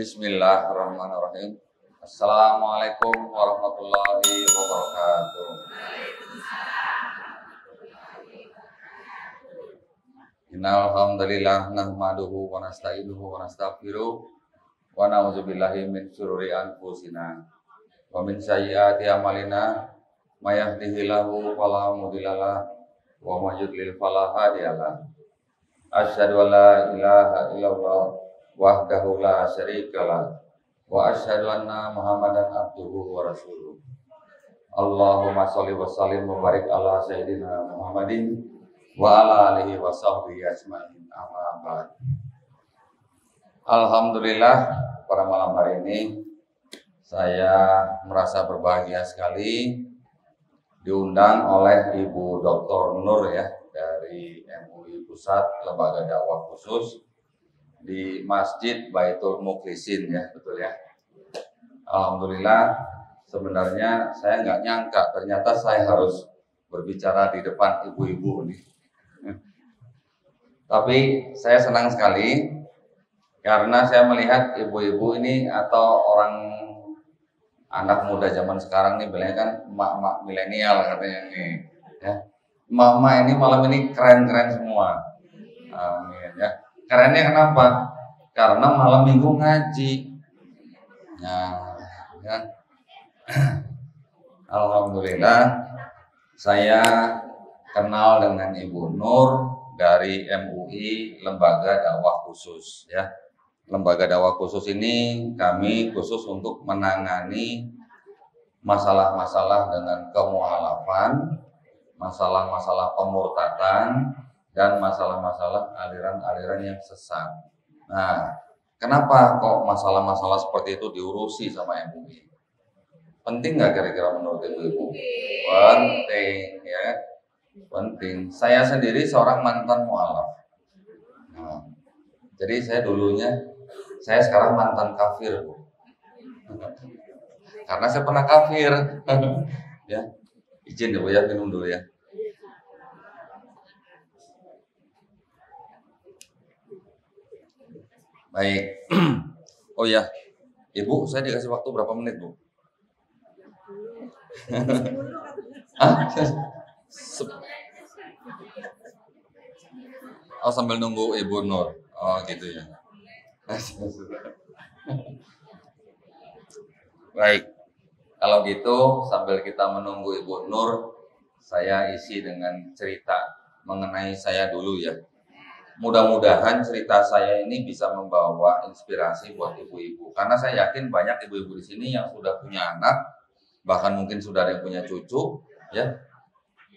Bismillahirrahmanirrahim. Assalamualaikum warahmatullahi wabarakatuh. Innal hamdalillah nahmaduhu wa nasta'inuhu wa nastaghfiruh wa na'udzubillahi min syururi anfusina wa min sayyiati a'malina may yahdihillahu fala mudhillalah wa may yudlil fala hadiyalah. Asyhadu an la ilaha illallah wahdahu la syarikalah wa asyhadu anna Muhammadan abduhu wa rasuluh. Allahumma sholli wa sallim wa barik ala sayyidina Muhammadin wa ala alihi wa sahbihi ajmain. Amma ba'd. Alhamdulillah, pada malam hari ini saya merasa berbahagia sekali diundang oleh Ibu Dr. Nur ya dari MUI Pusat Lembaga Dakwah Khusus di Masjid Baitul Mukhlisin ya, betul ya. Alhamdulillah, sebenarnya saya nggak nyangka ternyata saya harus berbicara di depan ibu-ibu nih. Tapi saya senang sekali karena saya melihat ibu-ibu ini atau orang anak muda zaman sekarang nih, bilangnya kan emak-emak milenial katanya nih ya. Emak-emak ini malam ini keren-keren semua. Amin ya. Kerennya kenapa? Karena malam minggu ngaji. Nah, ya. Alhamdulillah, saya kenal dengan Ibu Nur dari MUI Lembaga Dakwah Khusus ya. Lembaga Dakwah Khusus ini kami khusus untuk menangani masalah-masalah dengan kemualafan, masalah-masalah pemurtatan, dan masalah-masalah aliran-aliran yang sesat. Nah, kenapa kok masalah-masalah seperti itu diurusi sama MUI? Penting nggak kira-kira menurut ibu-ibu? Penting ya, penting. Saya sendiri seorang mantan mualaf. Nah, jadi saya sekarang mantan kafir, Bu. Karena saya pernah kafir. Ya, izin ya Bu ya, minum dulu ya. Baik. Oh ya, Ibu, saya dikasih waktu berapa menit, Bu? Hah? Oh, sambil nunggu Ibu Nur. Oh, gitu ya. Baik. Kalau gitu, sambil kita menunggu Ibu Nur, saya isi dengan cerita mengenai saya dulu ya. Mudah-mudahan cerita saya ini bisa membawa inspirasi buat ibu-ibu. Karena saya yakin banyak ibu-ibu di sini yang sudah punya anak, bahkan mungkin sudah ada yang punya cucu, ya.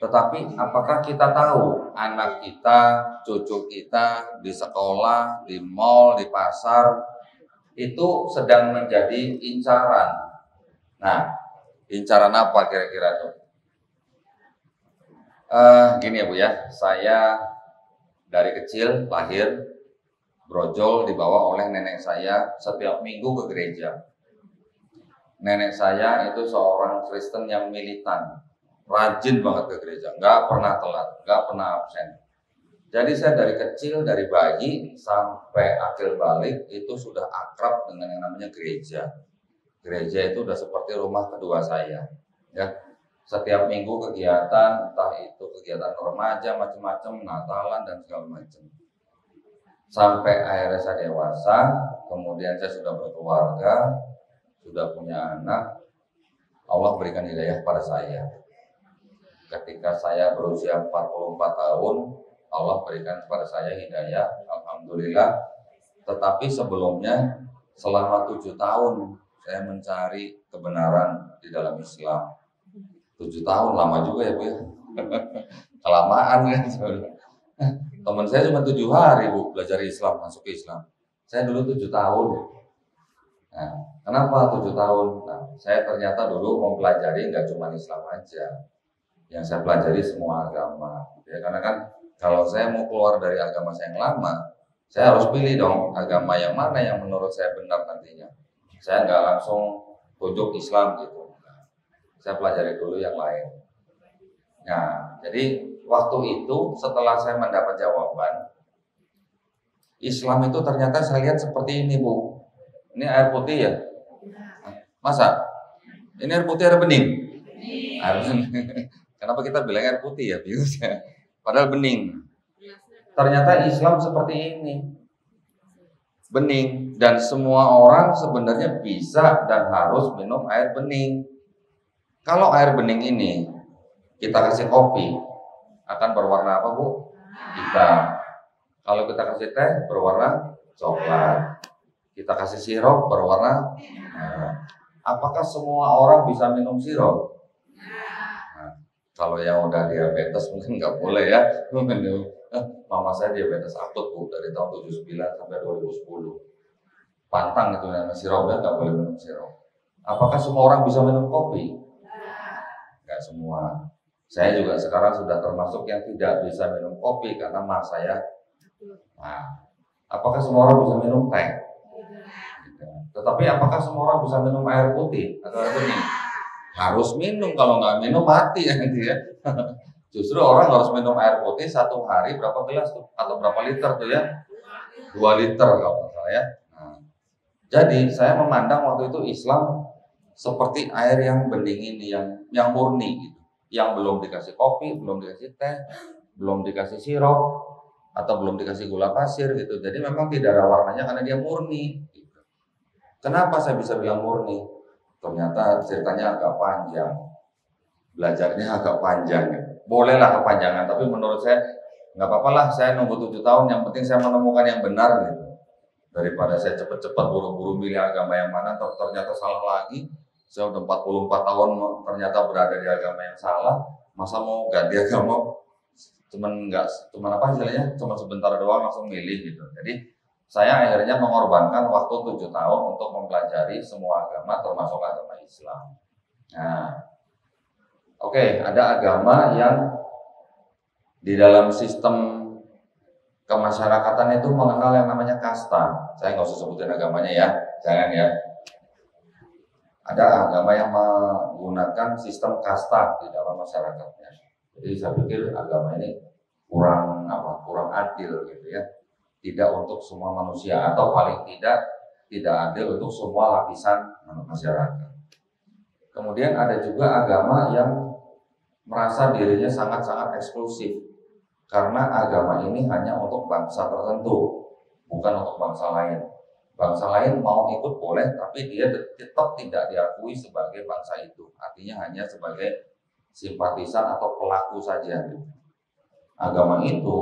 Tetapi apakah kita tahu anak kita, cucu kita di sekolah, di mall, di pasar itu sedang menjadi incaran. Nah, incaran apa kira-kira tuh? Gini ya Bu ya, saya dari kecil lahir brojol dibawa oleh nenek saya setiap minggu ke gereja. Nenek saya itu seorang Kristen yang militan, rajin banget ke gereja, nggak pernah telat, nggak pernah absen. Jadi saya dari kecil, dari bayi sampai akhir balik itu sudah akrab dengan yang namanya gereja. Gereja itu udah seperti rumah kedua saya, ya. Setiap minggu kegiatan, entah itu kegiatan remaja, macam-macam, Natalan dan segala macam. Sampai akhirnya saya dewasa, kemudian saya sudah berkeluarga, sudah punya anak, Allah berikan hidayah pada saya. Ketika saya berusia 44 tahun, Allah berikan kepada saya hidayah, alhamdulillah. Tetapi sebelumnya, selama 7 tahun, saya mencari kebenaran di dalam Islam. 7 tahun lama juga ya Bu ya. Kelamaan kan. Teman saya cuma 7 hari Bu belajar Islam, masuk ke Islam. Saya dulu 7 tahun. Nah, kenapa 7 tahun? Nah, saya ternyata dulu mempelajari nggak cuma Islam aja. Yang saya pelajari semua agama. Ya, karena kan kalau saya mau keluar dari agama saya yang lama, saya harus pilih dong agama yang mana yang menurut saya benar nantinya. Saya nggak langsung tunjuk Islam gitu. Saya pelajari dulu yang lain. Nah, jadi waktu itu setelah saya mendapat jawaban, Islam itu ternyata saya lihat seperti ini Bu. Ini air putih ya? Masa? Ini air putih, air bening? Air bening. Kenapa kita bilang air putih ya? Bingung ya. Padahal bening. Ternyata Islam seperti ini. Bening. Dan semua orang sebenarnya bisa dan harus minum air bening. Kalau air bening ini kita kasih kopi, akan berwarna apa, Bu? Hitam. Kalau kita kasih teh, berwarna coklat. Kita kasih sirup, berwarna merah. Apakah semua orang bisa minum sirup? Nah, kalau yang udah diabetes mungkin nggak boleh ya. Mama saya diabetes akut, Bu, dari tahun 79 sampai 2010. Pantang itu namanya sirupnya, nggak boleh minum sirup. Apakah semua orang bisa minum kopi? Nggak semua. Saya juga sekarang sudah termasuk yang tidak bisa minum kopi karena mah saya. Nah, apakah semua orang bisa minum teh? Tetapi apakah semua orang bisa minum air putih atau air bening? Harus minum, kalau nggak minum mati ya nanti ya. Justru orang harus minum air putih satu hari berapa gelas tuh? Atau berapa liter tuh ya? 2 liter kalau nggak salah ya. Nah, jadi saya memandang waktu itu Islam seperti air yang bening ini, yang murni gitu. Yang belum dikasih kopi, belum dikasih teh, belum dikasih sirup, atau belum dikasih gula pasir gitu. Jadi memang tidak ada warnanya karena dia murni. Kenapa saya bisa bilang murni? Ternyata ceritanya agak panjang, belajarnya agak panjang. Bolehlah kepanjangan, tapi menurut saya nggak apa-apa lah. Saya nunggu 7 tahun, yang penting saya menemukan yang benar gitu. Daripada saya cepat-cepat buru-buru milih agama yang mana, ternyata salah lagi. Saya udah 44 tahun ternyata berada di agama yang salah. Masa mau ganti agama? Cuman apa istilahnya? Cuma sebentar doang langsung milih gitu. Jadi saya akhirnya mengorbankan waktu 7 tahun untuk mempelajari semua agama termasuk agama Islam. Nah, oke, ada agama yang di dalam sistem kemasyarakatan itu mengenal yang namanya kasta. Saya nggak usah sebutin agamanya ya, jangan ya. Ada agama yang menggunakan sistem kasta di dalam masyarakatnya. Jadi saya pikir agama ini kurang adil gitu ya. Tidak untuk semua manusia, atau paling tidak adil untuk semua lapisan masyarakat. Kemudian ada juga agama yang merasa dirinya sangat-sangat eksklusif karena agama ini hanya untuk bangsa tertentu, bukan untuk bangsa lain. Bangsa lain mau ikut boleh, tapi dia tetap tidak diakui sebagai bangsa itu. Artinya hanya sebagai simpatisan atau pelaku saja. Agama itu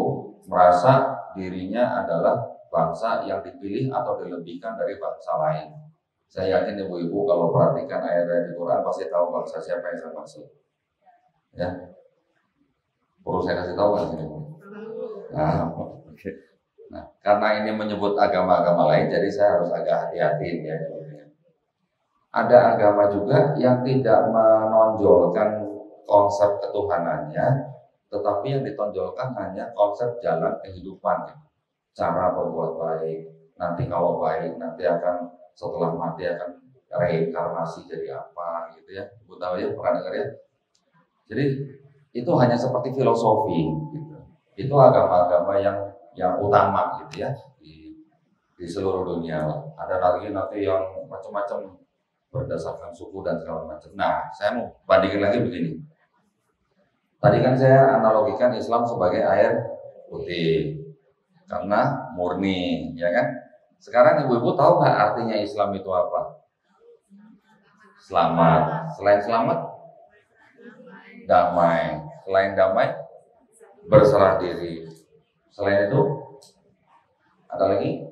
merasa dirinya adalah bangsa yang dipilih atau dilebihkan dari bangsa lain. Saya yakin ibu-ibu kalau perhatikan ayat-ayat di Quran pasti tahu bangsa siapa yang saya maksud. Ya, perlu saya kasih tahu nggak sini? Nah, okay. Nah, karena ini menyebut agama-agama lain, jadi saya harus agak hati-hati ya. Ada agama juga yang tidak menonjolkan konsep ketuhanannya, tetapi yang ditonjolkan hanya konsep jalan kehidupan, cara berbuat baik. Nanti kalau baik, nanti akan setelah mati akan reinkarnasi jadi apa gitu ya. Ibu tahu ya, pernah dengar ya? Jadi itu hanya seperti filosofi gitu. Itu agama-agama yang utama gitu ya di seluruh dunia. Ada lagi nanti yang macam-macam berdasarkan suku dan segala macam. Nah, saya mau bandingin lagi begini. Tadi kan saya analogikan Islam sebagai air putih karena murni, ya kan? Sekarang ibu-ibu tahu nggak artinya Islam itu apa? Selamat. Selain selamat, damai. Selain damai, berserah diri. Selain itu, ada lagi?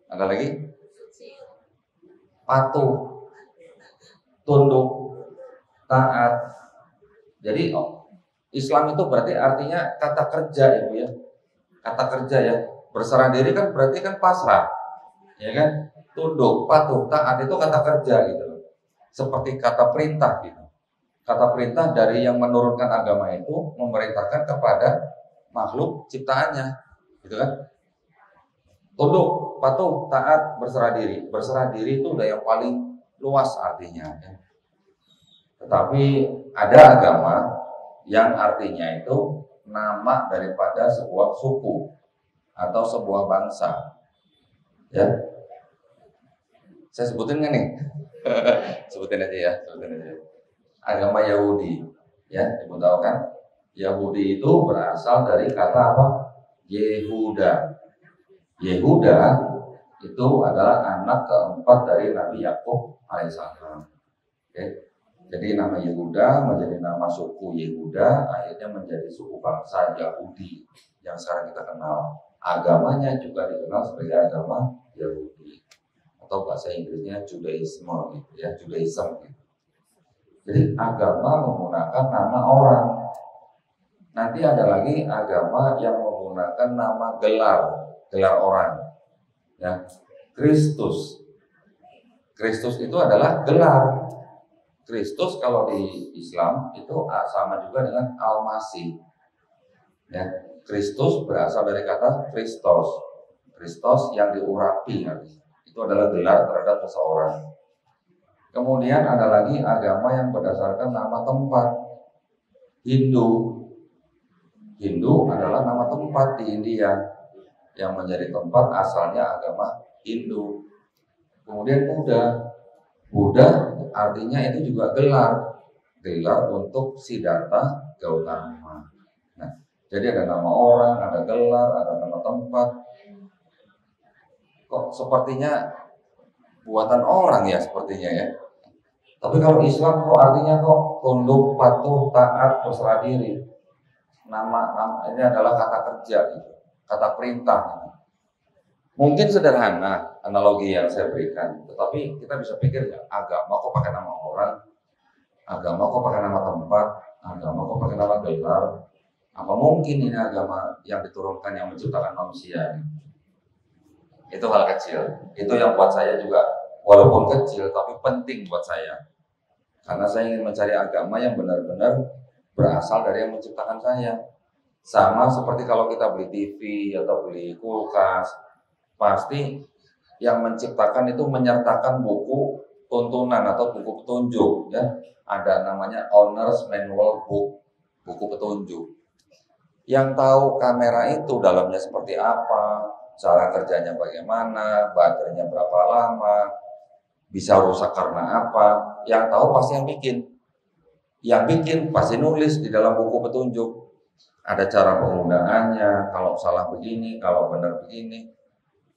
Ada lagi? Patuh, tunduk, taat. Jadi Islam itu berarti artinya kata kerja, ibu ya. Kata kerja ya. Berserah diri kan berarti kan pasrah, ya kan? Tunduk, patuh, taat itu kata kerja gitu. Seperti kata perintah gitu. Kata perintah dari yang menurunkan agama itu memerintahkan kepada makhluk ciptaannya, gitu kan? Tunduk, patuh, taat, berserah diri. Berserah diri itu udah yang paling luas artinya. Ya. Tetapi ada agama yang artinya itu nama daripada sebuah suku atau sebuah bangsa. Ya, Saya sebutin nggak nih? Sebutin aja ya, sebutin aja. Agama Yahudi, ya, ibu tahu kan? Yahudi itu berasal dari kata apa? Yehuda. Yehuda itu adalah anak keempat dari Nabi Yakub alaihissalam. Oke. Jadi nama Yehuda menjadi nama suku Yehuda, akhirnya menjadi suku bangsa Yahudi yang sekarang kita kenal. Agamanya juga dikenal sebagai agama Yahudi atau bahasa Inggrisnya Judaisme, gitu ya, Judaism. Gitu. Jadi agama menggunakan nama orang. Nanti ada lagi agama yang menggunakan nama gelar orang. Ya, Kristus. Kristus itu adalah gelar. Kristus kalau di Islam itu sama juga dengan Al-Masih. Ya, Kristus berasal dari kata Kristos. Kristos yang diurapi. Itu adalah gelar terhadap seseorang. Kemudian ada lagi agama yang berdasarkan nama tempat. Hindu. Hindu adalah nama tempat di India yang menjadi tempat asalnya agama Hindu. Kemudian Buddha artinya itu juga gelar untuk Siddhartha Gautama. Nah, jadi ada nama orang, ada gelar, ada nama tempat. Kok sepertinya buatan orang ya sepertinya ya. Tapi kalau Islam kok artinya kok tunduk, patuh, taat, berserah diri. Nama ini adalah kata kerja, kata perintah. Mungkin sederhana analogi yang saya berikan, tetapi kita bisa pikir ya, agama kok pakai nama orang, agama kok pakai nama tempat, agama kok pakai nama gelar. Apa mungkin ini agama yang diturunkan yang menciptakan manusia? Itu hal kecil. Itu yang buat saya juga walaupun kecil tapi penting buat saya. Karena saya ingin mencari agama yang benar-benar berasal dari yang menciptakan saya. Sama seperti kalau kita beli TV atau beli kulkas, pasti yang menciptakan itu menyertakan buku tuntunan atau buku petunjuk, ya. Ada namanya owner's manual book, buku petunjuk. Yang tahu kamera itu dalamnya seperti apa, cara kerjanya bagaimana, baterainya berapa lama, bisa rusak karena apa, yang tahu pasti yang bikin. Yang bikin pasti nulis di dalam buku petunjuk. Ada cara penggunaannya, kalau salah begini, kalau benar begini.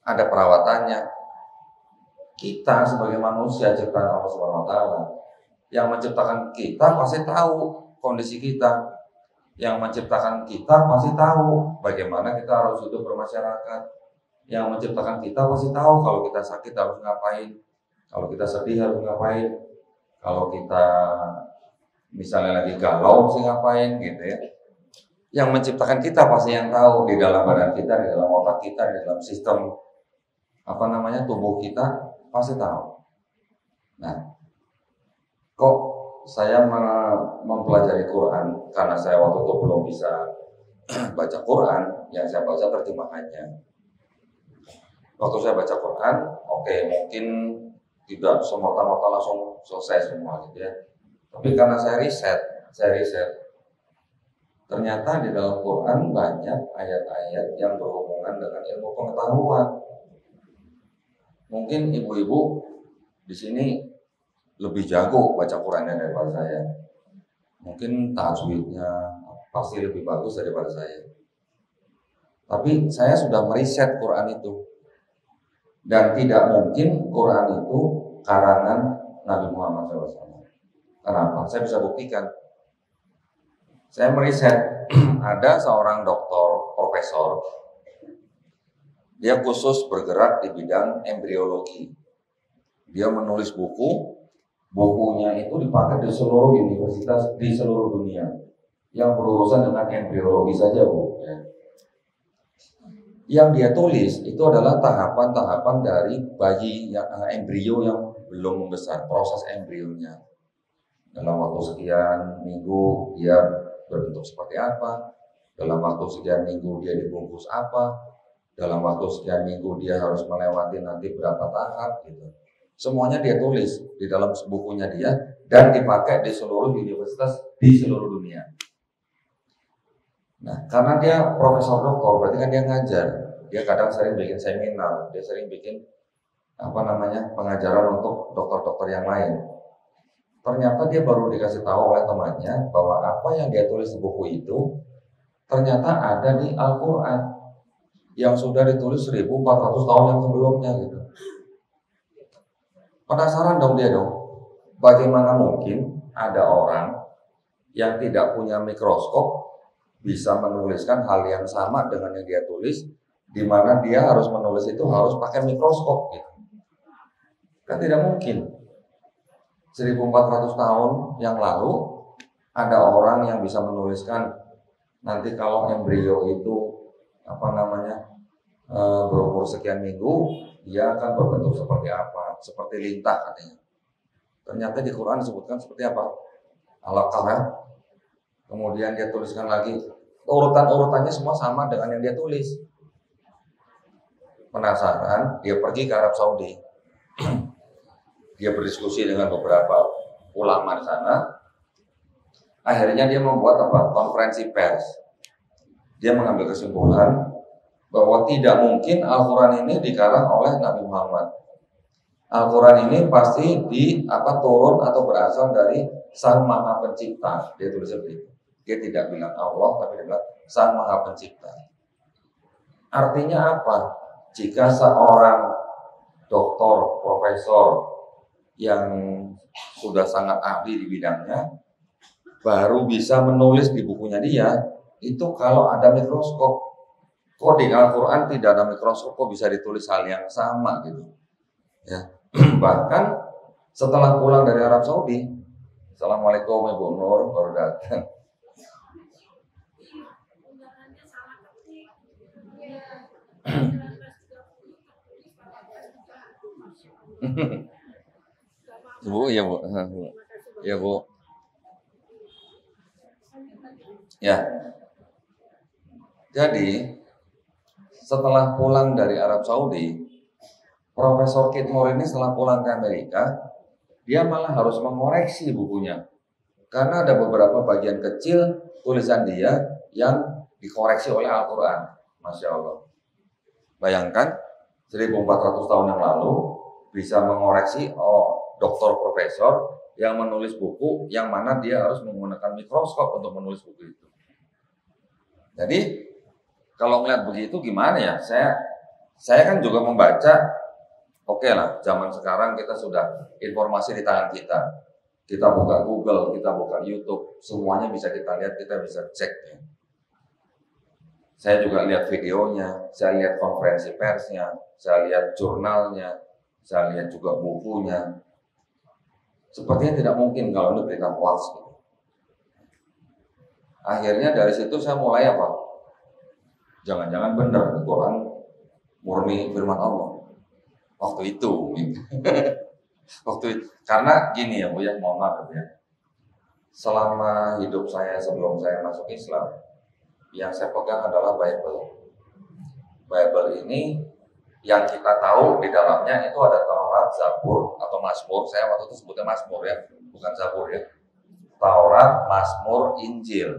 Ada perawatannya. Kita sebagai manusia ciptaan Allah Subhanahu wa taala, yang menciptakan kita pasti tahu kondisi kita. Yang menciptakan kita pasti tahu bagaimana kita harus hidup bermasyarakat. Yang menciptakan kita pasti tahu kalau kita sakit harus ngapain, kalau kita sedih harus ngapain, kalau kita misalnya lagi galau mesti ngapain gitu ya. Yang menciptakan kita pasti yang tahu di dalam badan kita, di dalam otak kita, di dalam sistem tubuh kita pasti tahu. Nah, kok saya mempelajari Quran karena saya waktu itu belum bisa baca Quran, yang saya baca terjemahannya. Waktu saya baca Quran, oke, mungkin tidak semata-mata langsung selesai semua gitu ya. Tapi karena saya riset, ternyata di dalam Quran banyak ayat-ayat yang berhubungan dengan ilmu pengetahuan. Mungkin ibu-ibu di sini lebih jago baca Qurannya daripada saya. Mungkin tajwidnya pasti lebih bagus daripada saya. Tapi saya sudah meriset Quran itu. Dan tidak mungkin Quran itu karangan Nabi Muhammad SAW. Kenapa? Saya bisa buktikan. Saya meriset, ada seorang doktor, profesor, dia khusus bergerak di bidang embriologi. Dia menulis bukunya itu dipakai di seluruh universitas di seluruh dunia yang berurusan dengan embriologi saja, Bu. Yang dia tulis itu adalah tahapan-tahapan dari bayi yang embrio yang belum membesar, proses embrionya. Dalam waktu sekian minggu dia berbentuk seperti apa, dalam waktu sekian minggu dia dibungkus apa, dalam waktu sekian minggu dia harus melewati nanti berapa tahap gitu. Semuanya dia tulis di dalam bukunya dia dan dipakai di seluruh universitas di seluruh dunia. Nah, karena dia profesor doktor, berarti kan dia ngajar. Dia kadang sering bikin seminar, dia sering bikin pengajaran untuk dokter-dokter yang lain. Ternyata dia baru dikasih tahu oleh temannya bahwa apa yang dia tulis di buku itu ternyata ada di Al-Quran yang sudah ditulis 1400 tahun yang sebelumnya gitu. Penasaran dong dia dong, bagaimana mungkin ada orang yang tidak punya mikroskop bisa menuliskan hal yang sama dengan yang dia tulis, di mana dia harus menulis itu harus pakai mikroskop gitu. Kan tidak mungkin. 1400 tahun yang lalu ada orang yang bisa menuliskan nanti kalau embrio itu berumur sekian minggu dia akan berbentuk seperti apa, seperti lintah katanya. Ternyata di Quran disebutkan seperti apa? Alaqah ya. Kemudian dia tuliskan lagi, urutan-urutannya semua sama dengan yang dia tulis. Penasaran, dia pergi ke Arab Saudi. Dia berdiskusi dengan beberapa ulama di sana. Akhirnya dia membuat konferensi pers. Dia mengambil kesimpulan bahwa tidak mungkin Al-Quran ini dikarang oleh Nabi Muhammad. Al-Quran ini pasti turun atau berasal dari Sang Maha Pencipta. Dia tulis seperti itu. Dia tidak bilang Allah, tapi dia bilang Sang Maha Pencipta. Artinya apa? Jika seorang doktor, profesor yang sudah sangat ahli di bidangnya baru bisa menulis di bukunya dia, itu kalau ada mikroskop. Kok di Al-Quran tidak ada mikroskop, kok bisa ditulis hal yang sama gitu ya. Bahkan setelah pulang dari Arab Saudi, Assalamualaikum Ibu Nur, baru datang. Bu, ya Bu, ya Bu, ya. Jadi setelah pulang dari Arab Saudi, Profesor Kitmore ini setelah pulang ke Amerika, dia malah harus mengoreksi bukunya. Karena ada beberapa bagian kecil tulisan dia yang dikoreksi oleh Al-Quran. Masya Allah. Bayangkan, 1400 tahun yang lalu bisa mengoreksi doktor profesor yang menulis buku yang mana dia harus menggunakan mikroskop untuk menulis buku itu. Jadi, kalau melihat begitu gimana ya? Saya kan juga membaca. Oke lah, zaman sekarang kita sudah informasi di tangan kita. Kita buka Google, kita buka YouTube, semuanya bisa kita lihat, kita bisa cek ya. Saya juga lihat videonya, saya lihat konferensi persnya, saya lihat jurnalnya, saya lihat juga bukunya. Sepertinya tidak mungkin kalau itu berita hoax. Akhirnya dari situ saya mulai apa? Jangan-jangan benar Al-Quran murni firman Allah. Waktu itu. Karena gini ya Bu ya, mohon maaf ya. Selama hidup saya sebelum saya masuk Islam, yang saya pegang adalah Bible. Bible ini yang kita tahu di dalamnya itu ada Taurat, Zabur atau Mazmur. Saya waktu itu sebutnya Mazmur ya, bukan Zabur ya. Taurat, Mazmur, Injil.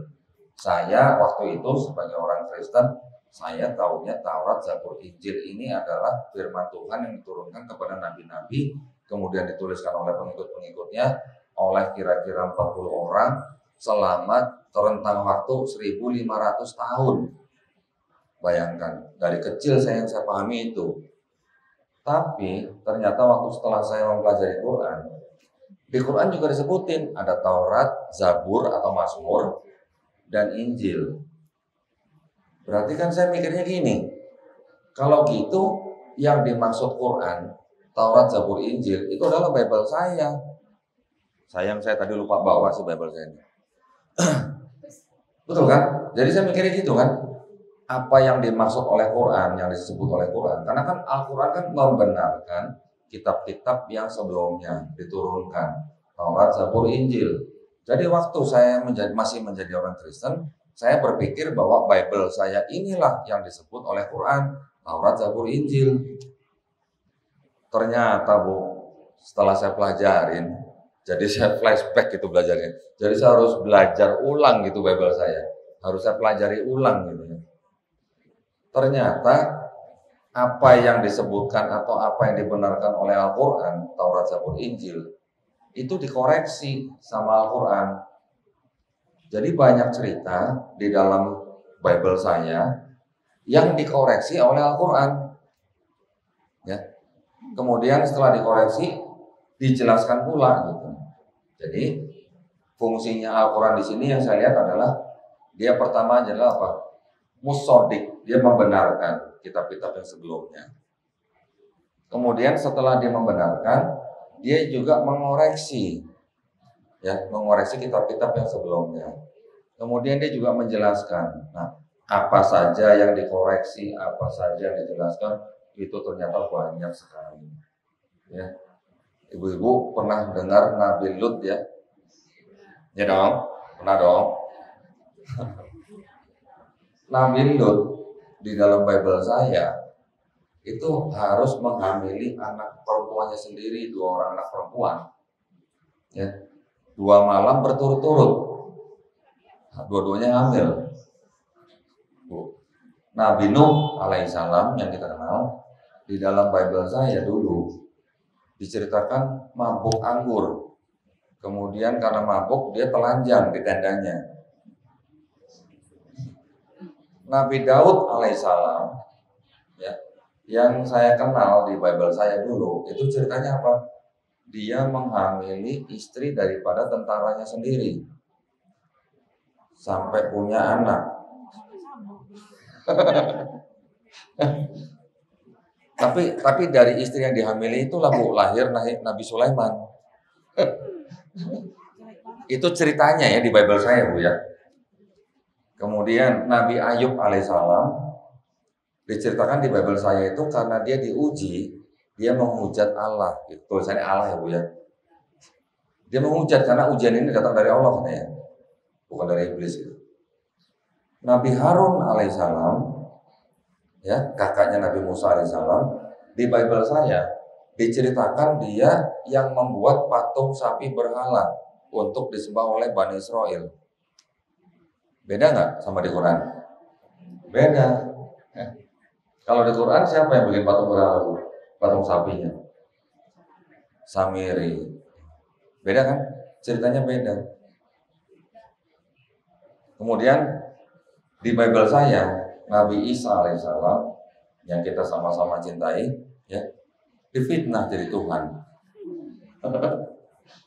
Saya waktu itu sebagai orang Kristen, saya tahunya Taurat, Zabur, Injil ini adalah firman Tuhan yang diturunkan kepada nabi-nabi, kemudian dituliskan oleh pengikut-pengikutnya, oleh kira-kira 40 orang selama rentang waktu 1500 tahun. Bayangkan, dari kecil yang saya pahami itu. Tapi ternyata waktu setelah saya mempelajari Quran, di Quran juga disebutin ada Taurat, Zabur atau Mazmur, dan Injil. Berarti kan saya mikirnya gini, kalau gitu yang dimaksud Quran, Taurat, Zabur, Injil itu adalah Bible saya. Sayang saya tadi lupa bawa si Bible saya ini. Betul kan? Jadi saya mikirnya gitu kan. Apa yang dimaksud oleh Quran, yang disebut oleh Quran. Karena kan Al-Quran kan membenarkan kitab-kitab yang sebelumnya diturunkan. Taurat, Zabur, Injil. Jadi waktu saya masih menjadi orang Kristen, saya berpikir bahwa Bible saya inilah yang disebut oleh Quran. Taurat, Zabur, Injil. Ternyata Bu, setelah saya pelajarin, jadi saya flashback gitu belajarnya. Jadi saya harus belajar ulang gitu Bible saya. Harus saya pelajari ulang gitu ya. Ternyata apa yang disebutkan atau apa yang dibenarkan oleh Al-Quran, Taurat, Zabur, Injil, itu dikoreksi sama Al-Quran. Jadi banyak cerita di dalam Bible saya yang dikoreksi oleh Al-Quran. Ya. Kemudian setelah dikoreksi, dijelaskan pula gitu. Jadi fungsinya Al-Quran di sini yang saya lihat adalah dia pertama adalah apa? Musodik, dia membenarkan kitab-kitab yang sebelumnya. Kemudian setelah dia membenarkan, dia juga mengoreksi, ya, mengoreksi kitab-kitab yang sebelumnya. Kemudian dia juga menjelaskan, nah, apa saja yang dikoreksi, apa saja yang dijelaskan, itu ternyata banyak sekali. Ya, ibu-ibu pernah dengar Nabi Lut ya? Ya dong, pernah dong. Nabi Lut di dalam Bible saya itu harus menghamili anak perempuannya sendiri, 2 orang anak perempuan, ya, 2 malam berturut-turut, dua-duanya hamil. Nabi Nuh alaihissalam yang kita kenal di dalam Bible saya dulu diceritakan mabuk anggur, kemudian karena mabuk dia telanjang di tendanya. Nabi Daud alaihissalam, ya, yang saya kenal di Bible saya dulu, itu ceritanya apa? Dia menghamili istri daripada tentaranya sendiri sampai punya anak. tapi dari istri yang dihamili itu lahir Nabi Sulaiman. Itu ceritanya ya di Bible saya, Bu ya. Kemudian Nabi Ayub alaihissalam diceritakan di Bible saya itu karena dia diuji, dia menghujat Allah. Gitu. Tulisannya Allah ya Bu ya. Dia menghujat karena ujian ini datang dari Allah katanya, bukan dari iblis. Gitu. Nabi Harun alaihissalam, ya, kakaknya Nabi Musa alaihissalam, di Bible saya diceritakan dia yang membuat patung sapi berhala untuk disembah oleh Bani Israel. Beda nggak sama di Quran? Beda. Kalau di Quran siapa yang bikin patung berhala? Patung sapinya? Samiri. Beda kan? Ceritanya beda. Kemudian di Bible saya Nabi Isa alaihissalam yang kita sama-sama cintai, ya, difitnah jadi Tuhan.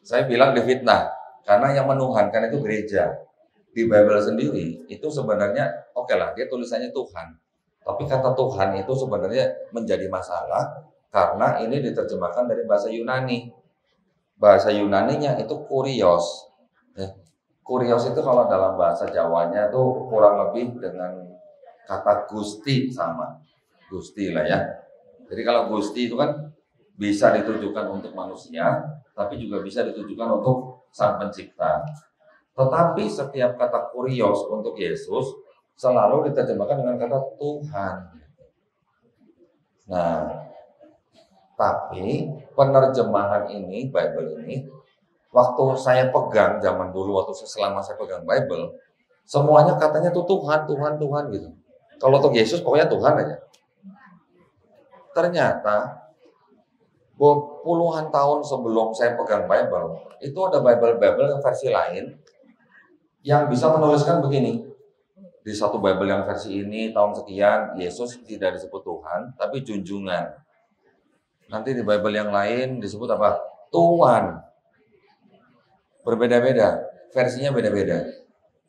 Saya bilang difitnah karena yang menuhankan itu gereja. Di Bible sendiri itu sebenarnya oke lah, dia tulisannya Tuhan. Tapi kata Tuhan itu sebenarnya menjadi masalah karena ini diterjemahkan dari bahasa Yunani. Bahasa Yunaninya itu kurios. Ya. Kurios itu kalau dalam bahasa Jawanya itu kurang lebih dengan kata Gusti sama. Gusti lah ya. Jadi kalau Gusti itu kan bisa ditujukan untuk manusia, tapi juga bisa ditujukan untuk Sang Pencipta. Tetapi setiap kata kurios untuk Yesus selalu diterjemahkan dengan kata Tuhan. Nah, tapi penerjemahan ini, Bible ini, waktu saya pegang zaman dulu, selama saya pegang Bible, semuanya katanya tuh Tuhan, Tuhan, Tuhan gitu. Kalau untuk Yesus pokoknya Tuhan aja. Ternyata puluhan tahun sebelum saya pegang Bible, itu ada Bible yang versi lain yang bisa menuliskan begini. Di satu Bible yang versi ini tahun sekian Yesus tidak disebut Tuhan, tapi junjungan. Nanti di Bible yang lain disebut apa? Tuhan. Berbeda-beda, versinya beda-beda.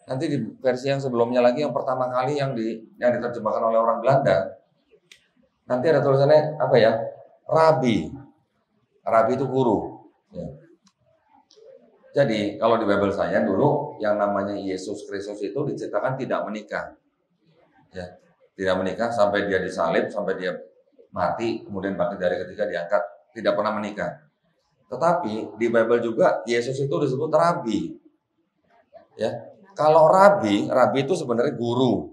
Nanti di versi yang sebelumnya lagi, yang pertama kali yang diterjemahkan oleh orang Belanda, nanti ada tulisannya apa ya? Rabi. Rabi itu guru. Ya. Jadi kalau di Bible saya dulu yang namanya Yesus Kristus itu diceritakan tidak menikah, ya, tidak menikah sampai dia disalib, sampai dia mati, kemudian bangkit dari ketiga diangkat, tidak pernah menikah. Tetapi di Bible juga Yesus itu disebut Rabi, ya. Kalau Rabi itu sebenarnya guru.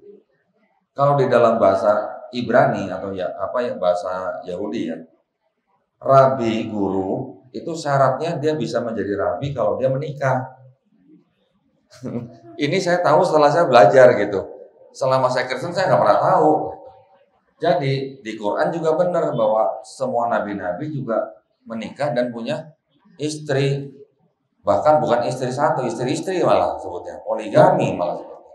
Kalau di dalam bahasa Ibrani atau ya bahasa Yahudi ya, Rabi guru itu syaratnya dia bisa menjadi rabi kalau dia menikah. Ini saya tahu setelah saya belajar gitu. Selama saya Kristen saya nggak pernah tahu. Jadi di Quran juga benar bahwa semua nabi-nabi juga menikah dan punya istri. Bahkan bukan istri satu, istri-istri malah sebutnya. Poligami malah sebutnya.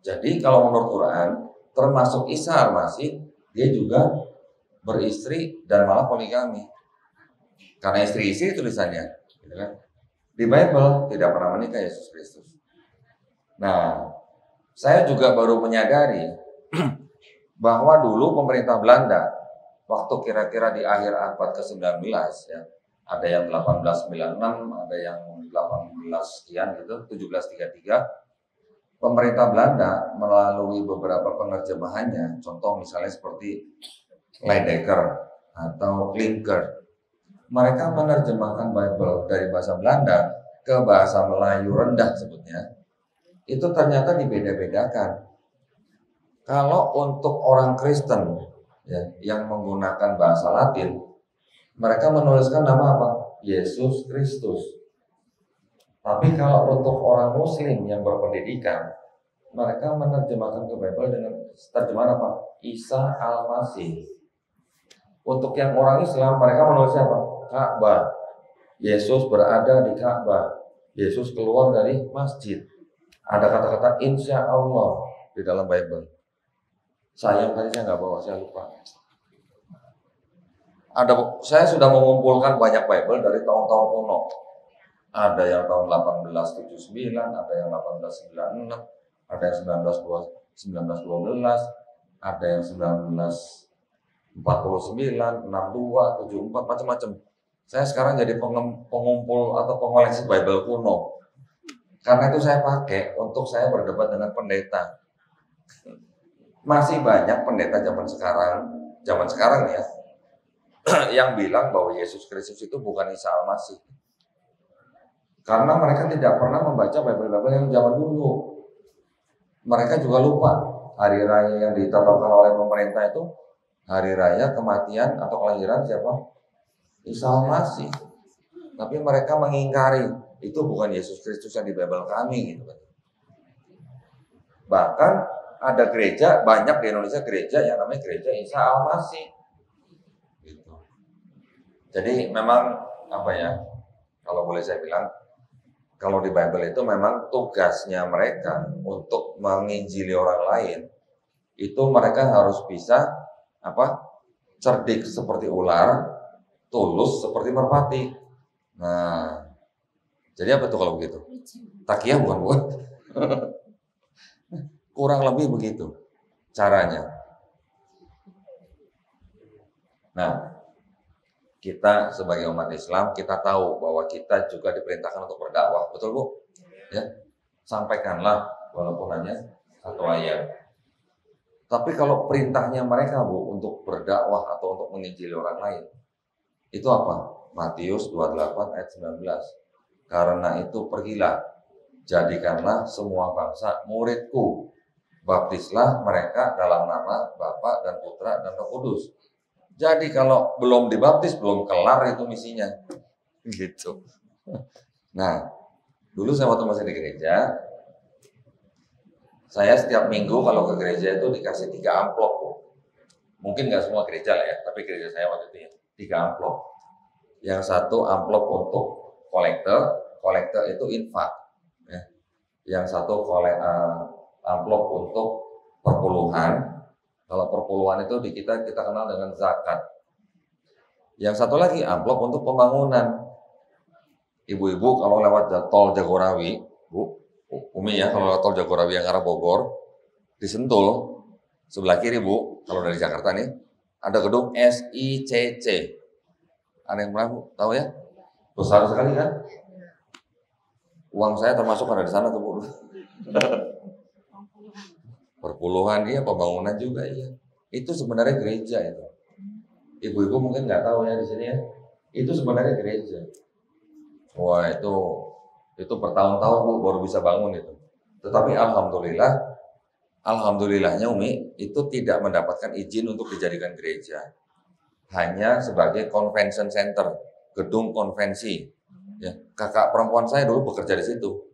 Jadi kalau menurut Quran, termasuk Isa Al-Masih, dia juga beristri dan malah poligami. Karena istri-istri tulisannya. Gitu kan? Di Bible tidak pernah menikah Yesus Kristus. Nah, saya juga baru menyadari bahwa dulu pemerintah Belanda waktu kira-kira di akhir abad ke-19 ya, ada yang 1896, ada yang 18 sekian gitu, 1733, pemerintah Belanda melalui beberapa penerjemahannya, contoh misalnya seperti Leidecker atau Klinker, mereka menerjemahkan Bible dari bahasa Belanda ke bahasa Melayu rendah sebutnya, itu ternyata dibeda-bedakan. Kalau untuk orang Kristen ya, yang menggunakan bahasa Latin, mereka menuliskan nama apa? Yesus Kristus. Tapi kalau untuk orang Muslim yang berpendidikan, mereka menerjemahkan ke Bible dengan terjemahan apa? Isa Al-Masih. Untuk yang orang Islam, mereka menulisnya apa? Ka'bah. Yesus berada di Ka'bah. Yesus keluar dari masjid. Ada kata-kata insya Allah di dalam Bible. Sayang tadi saya nggak bawa, saya lupa. Saya sudah mengumpulkan banyak Bible dari tahun-tahun kuno. Ada yang tahun 1879, ada yang 1896, ada yang 1912, ada yang 1949, 62, 74, macam-macam. Saya sekarang jadi pengumpul atau pengoleksi Bible kuno. Karena itu saya pakai untuk saya berdebat dengan pendeta. Masih banyak pendeta zaman sekarang ya, yang bilang bahwa Yesus Kristus itu bukan Isa Al-Masih. Karena mereka tidak pernah membaca Bible-Bible yang zaman dulu. Mereka juga lupa hari raya yang ditetapkan oleh pemerintah itu hari raya kematian atau kelahiran siapa? Isa Al-Masih. Tapi mereka mengingkari itu bukan Yesus Kristus yang di Bible kami gitu kan. Bahkan ada gereja, banyak di Indonesia gereja yang namanya gereja Isa Al-Masih. Gitu. Jadi memang apa ya, kalau boleh saya bilang, kalau di Bible itu memang tugasnya mereka untuk menginjili orang lain, itu mereka harus bisa apa? Cerdik seperti ular, tulus seperti merpati. Nah, jadi apa tuh kalau begitu? Takiyah bukan? Kurang lebih begitu caranya. Nah, kita sebagai umat Islam, kita tahu bahwa kita juga diperintahkan untuk berdakwah. Betul Bu? Ya, sampaikanlah walaupun hanya satu ayat. Tapi kalau perintahnya mereka Bu untuk berdakwah atau untuk menginjili orang lain, itu apa? Matius 28 ayat 19. Karena itu pergilah, jadikanlah semua bangsa muridku. Baptislah mereka dalam nama Bapa dan Putra dan Roh Kudus. Jadi kalau belum dibaptis, belum kelar itu misinya. Gitu. Nah, dulu saya waktu masih di gereja, saya setiap minggu kalau ke gereja itu dikasih 3 amplop. Mungkin nggak semua gereja lah ya, tapi gereja saya waktu itu ya, 3 amplop. Yang satu amplop untuk kolektor itu infak. Ya. Yang satu amplop untuk perpuluhan. Kalau perpuluhan itu di kita kenal dengan zakat. Yang satu lagi amplop untuk pembangunan. Ibu-ibu kalau lewat tol Jagorawi, Bu, Umi ya, kalau lewat tol Jagorawi yang arah Bogor, di Sentul, sebelah kiri Bu, kalau dari Jakarta nih, ada gedung SICC. Ada yang pernah Bu, tahu ya? Besar sekali kan? Uang saya termasuk ada di sana tuh Bu. Perpuluhan iya, pembangunan juga iya. Itu sebenarnya gereja itu. Ibu-ibu mungkin nggak tahu ya di sini ya. Itu sebenarnya gereja. Wah itu bertahun-tahun Bu baru bisa bangun itu. Tetapi alhamdulillahnya Umi itu tidak mendapatkan izin untuk dijadikan gereja. Hanya sebagai convention center, gedung konvensi. Ya, kakak perempuan saya dulu bekerja di situ.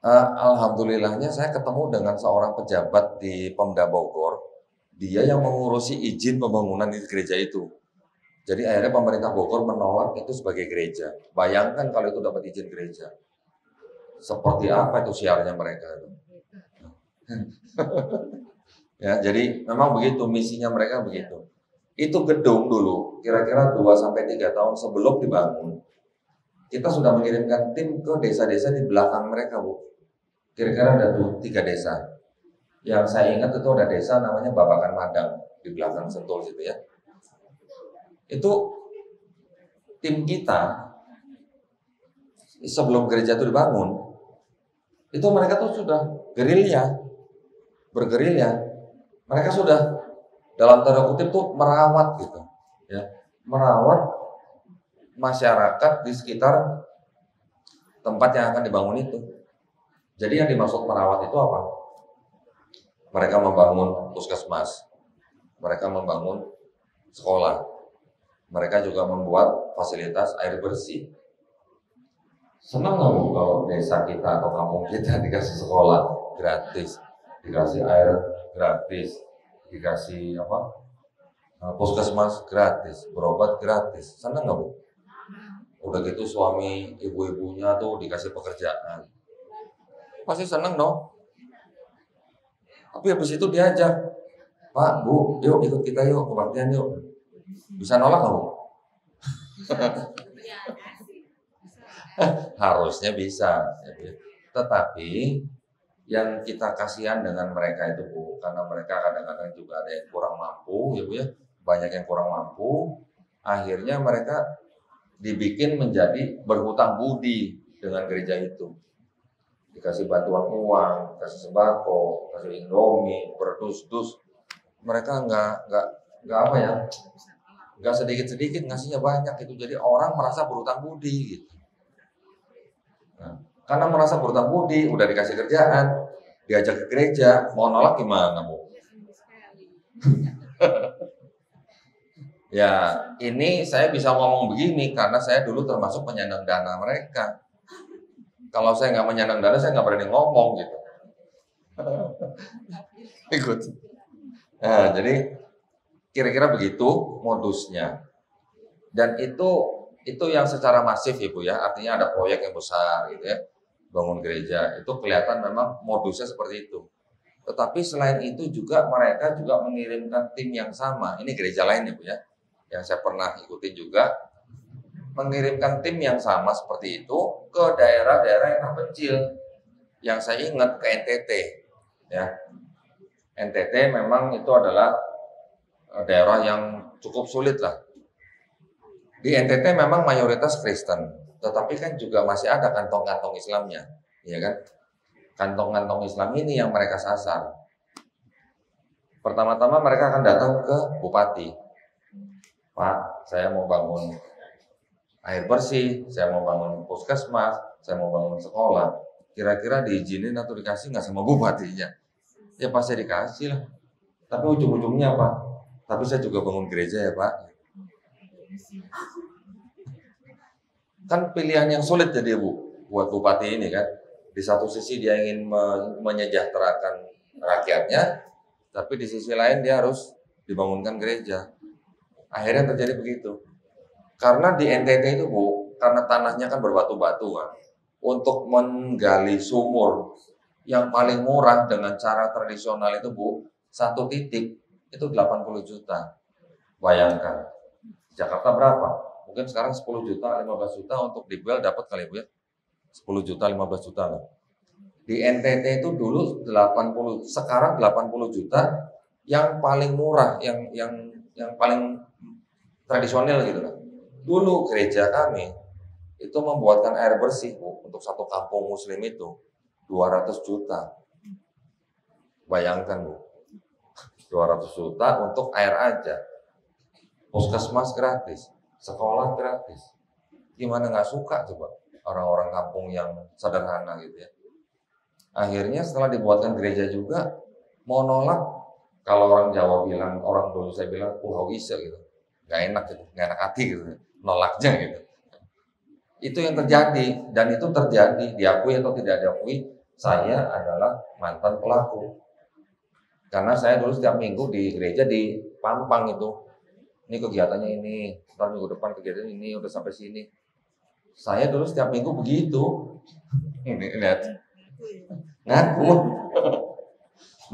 Alhamdulillahnya saya ketemu dengan seorang pejabat di Pemda Bogor. Dia yang mengurusi izin pembangunan di gereja itu. Jadi akhirnya pemerintah Bogor menolak itu sebagai gereja. Bayangkan kalau itu dapat izin gereja. Seperti apa itu siarnya mereka itu. Ya, jadi memang begitu misinya mereka begitu. Itu gedung dulu kira-kira 2 sampai 3 tahun sebelum dibangun. Kita sudah mengirimkan tim ke desa-desa di belakang mereka, Bu. Kira-kira ada 3 desa. Yang saya ingat itu ada desa namanya Babakan Madang di belakang Sentul situ ya. Itu tim kita sebelum gereja itu dibangun, itu mereka tuh sudah bergerilya. Mereka sudah dalam tanda kutip tuh merawat gitu, ya, merawat masyarakat di sekitar tempat yang akan dibangun itu. Jadi yang dimaksud merawat itu apa? Mereka membangun puskesmas, mereka membangun sekolah, mereka juga membuat fasilitas air bersih. Senang nggak Bu kalau desa kita atau kampung kita dikasih sekolah gratis, dikasih air gratis, dikasih puskesmas gratis, berobat gratis. Senang nggak Bu? Udah gitu suami ibu-ibunya tuh dikasih pekerjaan, pasti senang dong. Tapi habis itu diajak, Pak, Bu, yuk ikut kita yuk, kebaktian yuk. Bisa nolak nggak Bu? Harusnya bisa. Tetapi yang kita kasihan dengan mereka itu Bu, karena mereka kadang-kadang juga ada yang kurang mampu, ya Bu ya, banyak yang kurang mampu. Akhirnya mereka dibikin menjadi berhutang budi dengan gereja itu. Dikasih bantuan uang, kasih sembako, kasih indomie, berdus-dus. Mereka nggak sedikit-sedikit ngasihnya banyak gitu. Jadi orang merasa berhutang budi gitu. Nah, karena merasa berhutang budi, udah dikasih kerjaan, diajak ke gereja, mau nolak gimana Bu? Ya, ini saya bisa ngomong begini karena saya dulu termasuk penyandang dana mereka. Kalau saya nggak menyandang dana, saya nggak berani ngomong gitu. Ikut. Nah, jadi kira-kira begitu modusnya. Dan itu yang secara masif Ibu ya, artinya ada proyek yang besar gitu ya, bangun gereja. Itu kelihatan memang modusnya seperti itu. Tetapi selain itu juga mereka juga mengirimkan tim yang sama. Ini gereja lain Ibu ya, yang saya pernah ikutin juga. Mengirimkan tim yang sama seperti itu ke daerah-daerah yang terpencil. Yang saya ingat ke NTT, ya. NTT memang itu adalah daerah yang cukup sulit lah. Di NTT memang mayoritas Kristen, tetapi kan juga masih ada kantong-kantong Islamnya, ya kan? Kantong-kantong Islam ini yang mereka sasar. Pertama-tama mereka akan datang ke bupati. Pak, saya mau bangun air bersih, saya mau bangun puskesmas, saya mau bangun sekolah. Kira-kira diizinin atau dikasih nggak sama bupatinya? Ya pasti dikasih lah. Tapi ujung-ujungnya apa? Tapi saya juga bangun gereja ya Pak. Kan pilihan yang sulit jadi buat bupati ini kan. Di satu sisi dia ingin menyejahterakan rakyatnya, tapi di sisi lain dia harus dibangunkan gereja. Akhirnya terjadi begitu. Karena di NTT itu Bu, karena tanahnya kan berbatu-batu kan. Untuk menggali sumur yang paling murah dengan cara tradisional itu Bu, satu titik itu 80 juta. Bayangkan. Jakarta berapa? Mungkin sekarang 10 juta, 15 juta untuk di Bel dapat kali Bu ya. 10 juta, 15 juta lah. Di NTT itu dulu 80, sekarang 80 juta yang paling murah, yang paling tradisional gitu kan. Dulu gereja kami itu membuatkan air bersih Bu, untuk satu kampung muslim itu 200 juta. Bayangkan Bu, 200 juta untuk air aja. Puskesmas gratis, sekolah gratis. Gimana nggak suka coba orang-orang kampung yang sederhana gitu ya. Akhirnya setelah dibuatkan gereja juga, mau nolak, kalau orang Jawa bilang, orang dulu saya bilang, bisa gitu. Nggak enak gitu, nggak enak hati gitu. Nolaknya gitu. Itu yang terjadi, dan itu terjadi, diakui atau tidak diakui, saya adalah mantan pelaku. Karena saya dulu setiap minggu di gereja di Pampang itu. Ini kegiatannya ini, ntar minggu depan kegiatan ini udah sampai sini. Saya dulu setiap minggu begitu. Ini lihat. Ngaku.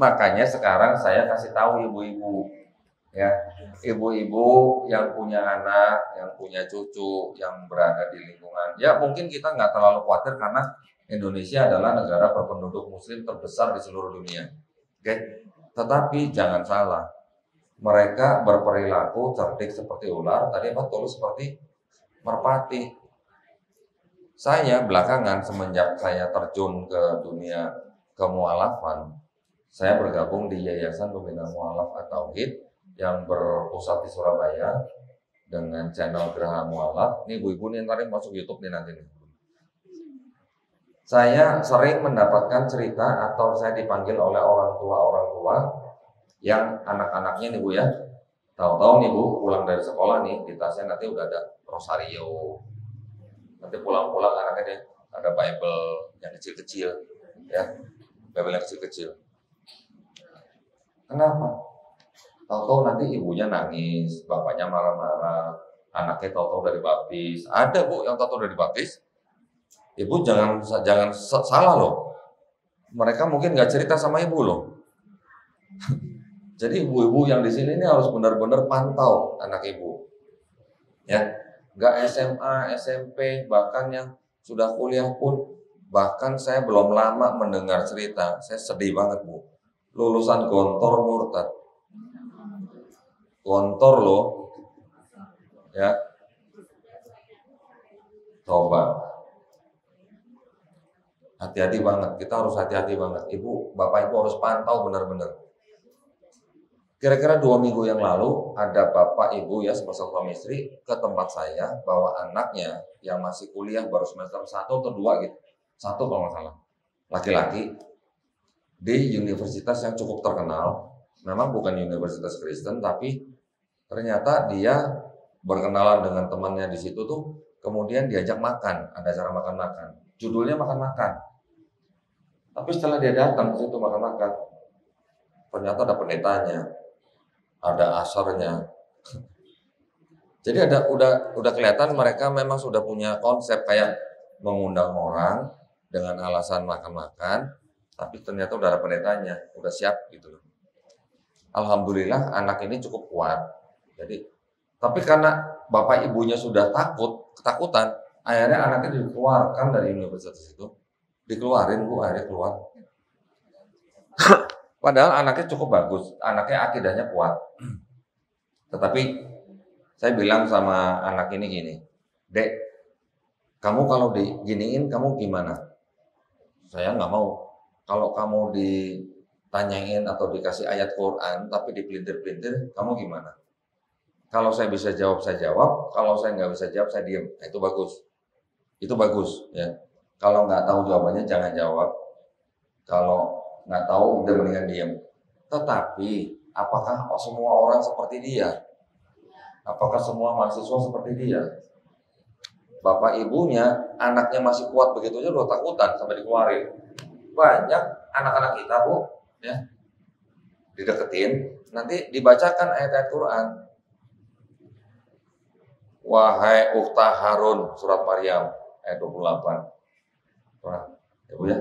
Makanya sekarang saya kasih tahu ibu-ibu, ya, ibu-ibu yang punya anak, yang punya cucu, yang berada di lingkungan. Ya mungkin kita nggak terlalu khawatir karena Indonesia adalah negara berpenduduk Muslim terbesar di seluruh dunia. Oke, tetapi jangan salah, mereka berperilaku cerdik seperti ular, tadi apa tulus seperti merpati. Saya belakangan semenjak saya terjun ke dunia kemualafan, saya bergabung di Yayasan Pembina Mualaf at-Tauhid yang berpusat di Surabaya dengan channel Geraha Mualaf. Ini ibu-ibu nih ntar masuk YouTube nih nanti nih. Saya sering mendapatkan cerita atau saya dipanggil oleh orang tua yang anak-anaknya nih Bu ya. Tahu-tahu nih Bu pulang dari sekolah nih di tasnya nanti udah ada rosario. Nanti pulang-pulang anaknya ada Bible yang kecil-kecil ya. Bible yang kecil-kecil. Kenapa? Tahu-tahu nanti ibunya nangis, bapaknya marah-marah, anaknya tahu-tahu dari baptis. Ada Bu yang tahu-tahu dari baptis. Ibu jangan salah loh. Mereka mungkin nggak cerita sama ibu loh. Jadi ibu-ibu yang di sini ini harus benar-benar pantau anak ibu. Ya, nggak SMA, SMP, bahkan yang sudah kuliah pun, bahkan saya belum lama mendengar cerita. Saya sedih banget Bu. Lulusan Gontor murtad. Gontor loh. Ya. Coba. Hati-hati banget, kita harus hati-hati banget. Ibu, bapak ibu harus pantau benar-benar. Kira-kira 2 minggu yang lalu, ada bapak ibu ya, sepasang suami istri, ke tempat saya, bawa anaknya yang masih kuliah baru semester 1 atau 2 gitu. 1 kalau nggak salah. Laki-laki, di universitas yang cukup terkenal, memang bukan universitas Kristen, tapi ternyata dia berkenalan dengan temannya di situ tuh, kemudian diajak makan, ada acara makan-makan. Judulnya makan-makan. Tapi setelah dia datang ke situ makan-makan, ternyata ada pendetanya, ada asarnya. Jadi udah kelihatan mereka memang sudah punya konsep kayak mengundang orang dengan alasan makan-makan, tapi ternyata udah ada pendetanya, udah siap gitu loh. Alhamdulillah anak ini cukup kuat. Jadi, tapi karena bapak ibunya sudah ketakutan, akhirnya anaknya dikeluarkan dari universitas itu. Dikeluarin Bu, akhirnya keluar. Padahal anaknya cukup bagus, anaknya akidahnya kuat. Tetapi saya bilang sama anak ini gini, Dek, kamu kalau diginiin kamu gimana? Saya nggak mau. Kalau kamu ditanyain atau dikasih ayat Quran tapi dipelintir-pelintir, kamu gimana? Kalau saya bisa jawab, saya jawab. Kalau saya nggak bisa jawab, saya diam. Itu bagus. Itu bagus ya. Kalau nggak tahu jawabannya jangan jawab. Kalau nggak tahu udah mendingan diam. Tetapi apakah semua orang seperti dia? Apakah semua mahasiswa seperti dia? Bapak ibunya, anaknya masih kuat begitu aja udah takutan sampai dikeluarin. Banyak anak-anak kita Bu, ya, dideketin, nanti dibacakan ayat-ayat Quran. Wahai ukhta Harun, surat Maryam ayat 28. Ya Bu ya.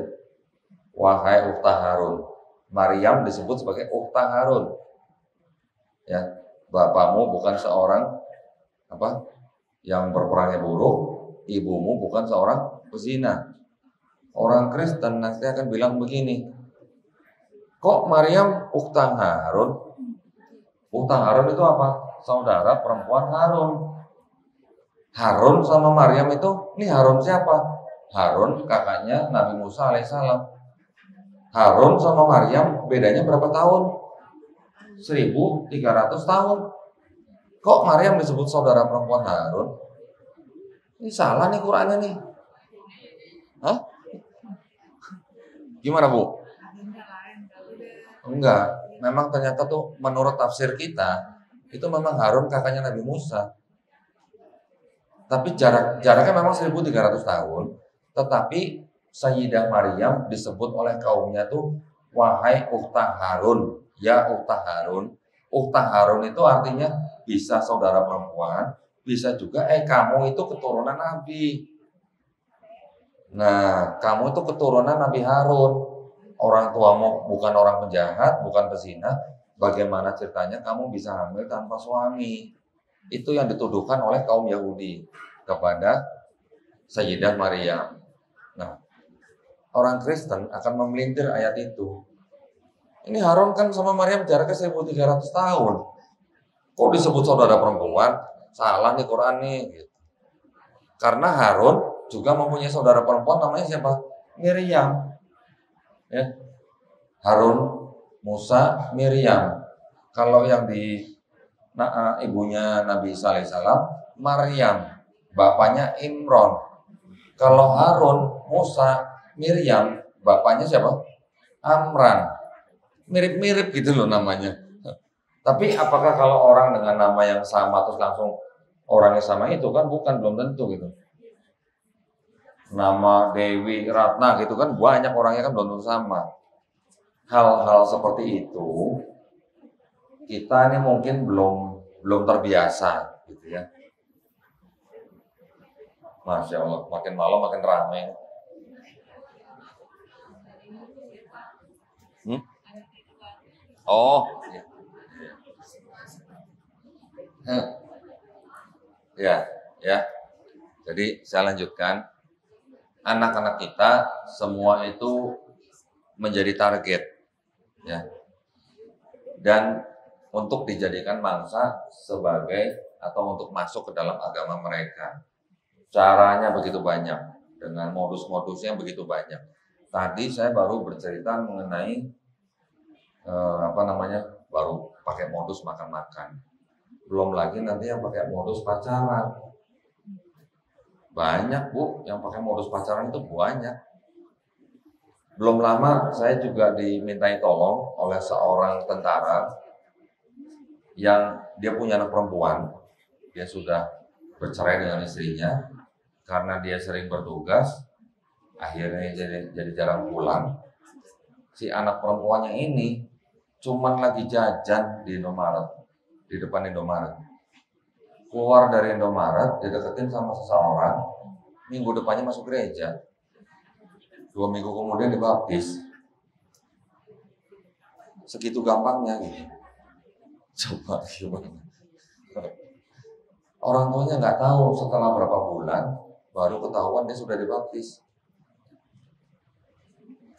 Wahai ukhta Harun. Maryam disebut sebagai ukhta Harun. Ya, bapakmu bukan seorang yang berperangai buruk, ibumu bukan seorang pezina. Orang Kristen nanti akan bilang begini, kok Maryam ukhta Harun? Ukhta Harun itu apa? Saudara perempuan Harun. Harun sama Maryam itu, ini Harun siapa? Harun kakaknya Nabi Musa alaihissalam. Harun sama Maryam bedanya berapa tahun? 1300 tahun. Kok Maryam disebut saudara perempuan Harun? Ini salah nih Qurannya nih. Hah? Gimana Bu? Enggak. Memang ternyata tuh menurut tafsir kita itu memang Harun kakaknya Nabi Musa. Tapi jaraknya memang 1300 tahun. Tetapi Sayyidah Maryam disebut oleh kaumnya tuh wahai ukhta Harun. Ya ukhta Harun. Ukhta Harun itu artinya bisa saudara perempuan, bisa juga kamu itu keturunan Nabi. Nah, kamu itu keturunan Nabi Harun. Orang tuamu bukan orang penjahat, bukan pezina. Bagaimana ceritanya kamu bisa hamil tanpa suami? Itu yang dituduhkan oleh kaum Yahudi kepada Sayyidah Maryam. Nah, orang Kristen akan memelintir ayat itu. Ini Harun kan sama Maryam jaraknya 1300 tahun. Kok disebut saudara perempuan? Salah nih Quran nih. Gitu. Karena Harun juga mempunyai saudara perempuan namanya siapa? Miriam. Ya. Harun, Musa, Miriam. Kalau yang di ibunya Nabi Isa alaihissalam, Maryam. Bapaknya Imron. Kalau Harun, Musa, Miriam, bapaknya siapa? Amran. Mirip-mirip gitu loh namanya. Tapi apakah kalau orang dengan nama yang sama terus langsung orangnya sama itu kan bukan, belum tentu gitu. Nama Dewi Ratna gitu kan banyak orangnya kan belum tentu sama. Hal-hal seperti itu kita ini mungkin belum terbiasa gitu ya. Masya Allah, makin malam makin ramai. Oh, ya, ya. Jadi saya lanjutkan. Anak-anak kita semua itu menjadi target, ya. Dan untuk dijadikan mangsa sebagai atau untuk masuk ke dalam agama mereka. Caranya begitu banyak, dengan modus-modusnya begitu banyak. Tadi saya baru bercerita mengenai baru pakai modus makan-makan. Belum lagi nanti yang pakai modus pacaran. Banyak Bu, yang pakai modus pacaran itu banyak. Belum lama saya juga dimintai tolong oleh seorang tentara yang dia punya anak perempuan. Dia sudah bercerai dengan istrinya karena dia sering bertugas, akhirnya jadi jarang pulang. Si anak perempuannya ini cuman lagi jajan di Indomaret, di depan Indomaret. Keluar dari Indomaret, dideketin sama seseorang, minggu depannya masuk gereja. 2 minggu kemudian dibaptis. Segitu gampangnya gitu. Coba gimana? Orang tuanya nggak tahu setelah berapa bulan baru ketahuan dia sudah dibaptis.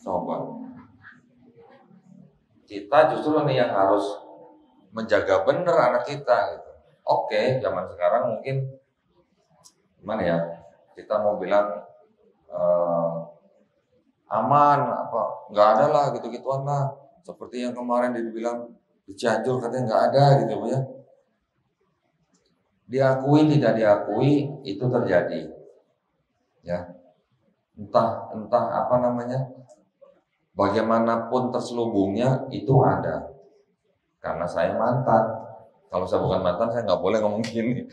Coba. Kita justru nih yang harus menjaga benar anak kita gitu. Oke, zaman sekarang mungkin gimana ya? Kita mau bilang aman apa? Nggak ada lah gitu-gituan lah. Seperti yang kemarin dibilang di Cianjur katanya nggak ada gitu ya. Diakui tidak diakui itu terjadi. Ya. Entah apa namanya. Bagaimanapun terselubungnya itu ada. Karena saya mantan. Kalau saya bukan mantan, saya nggak boleh ngomong gini.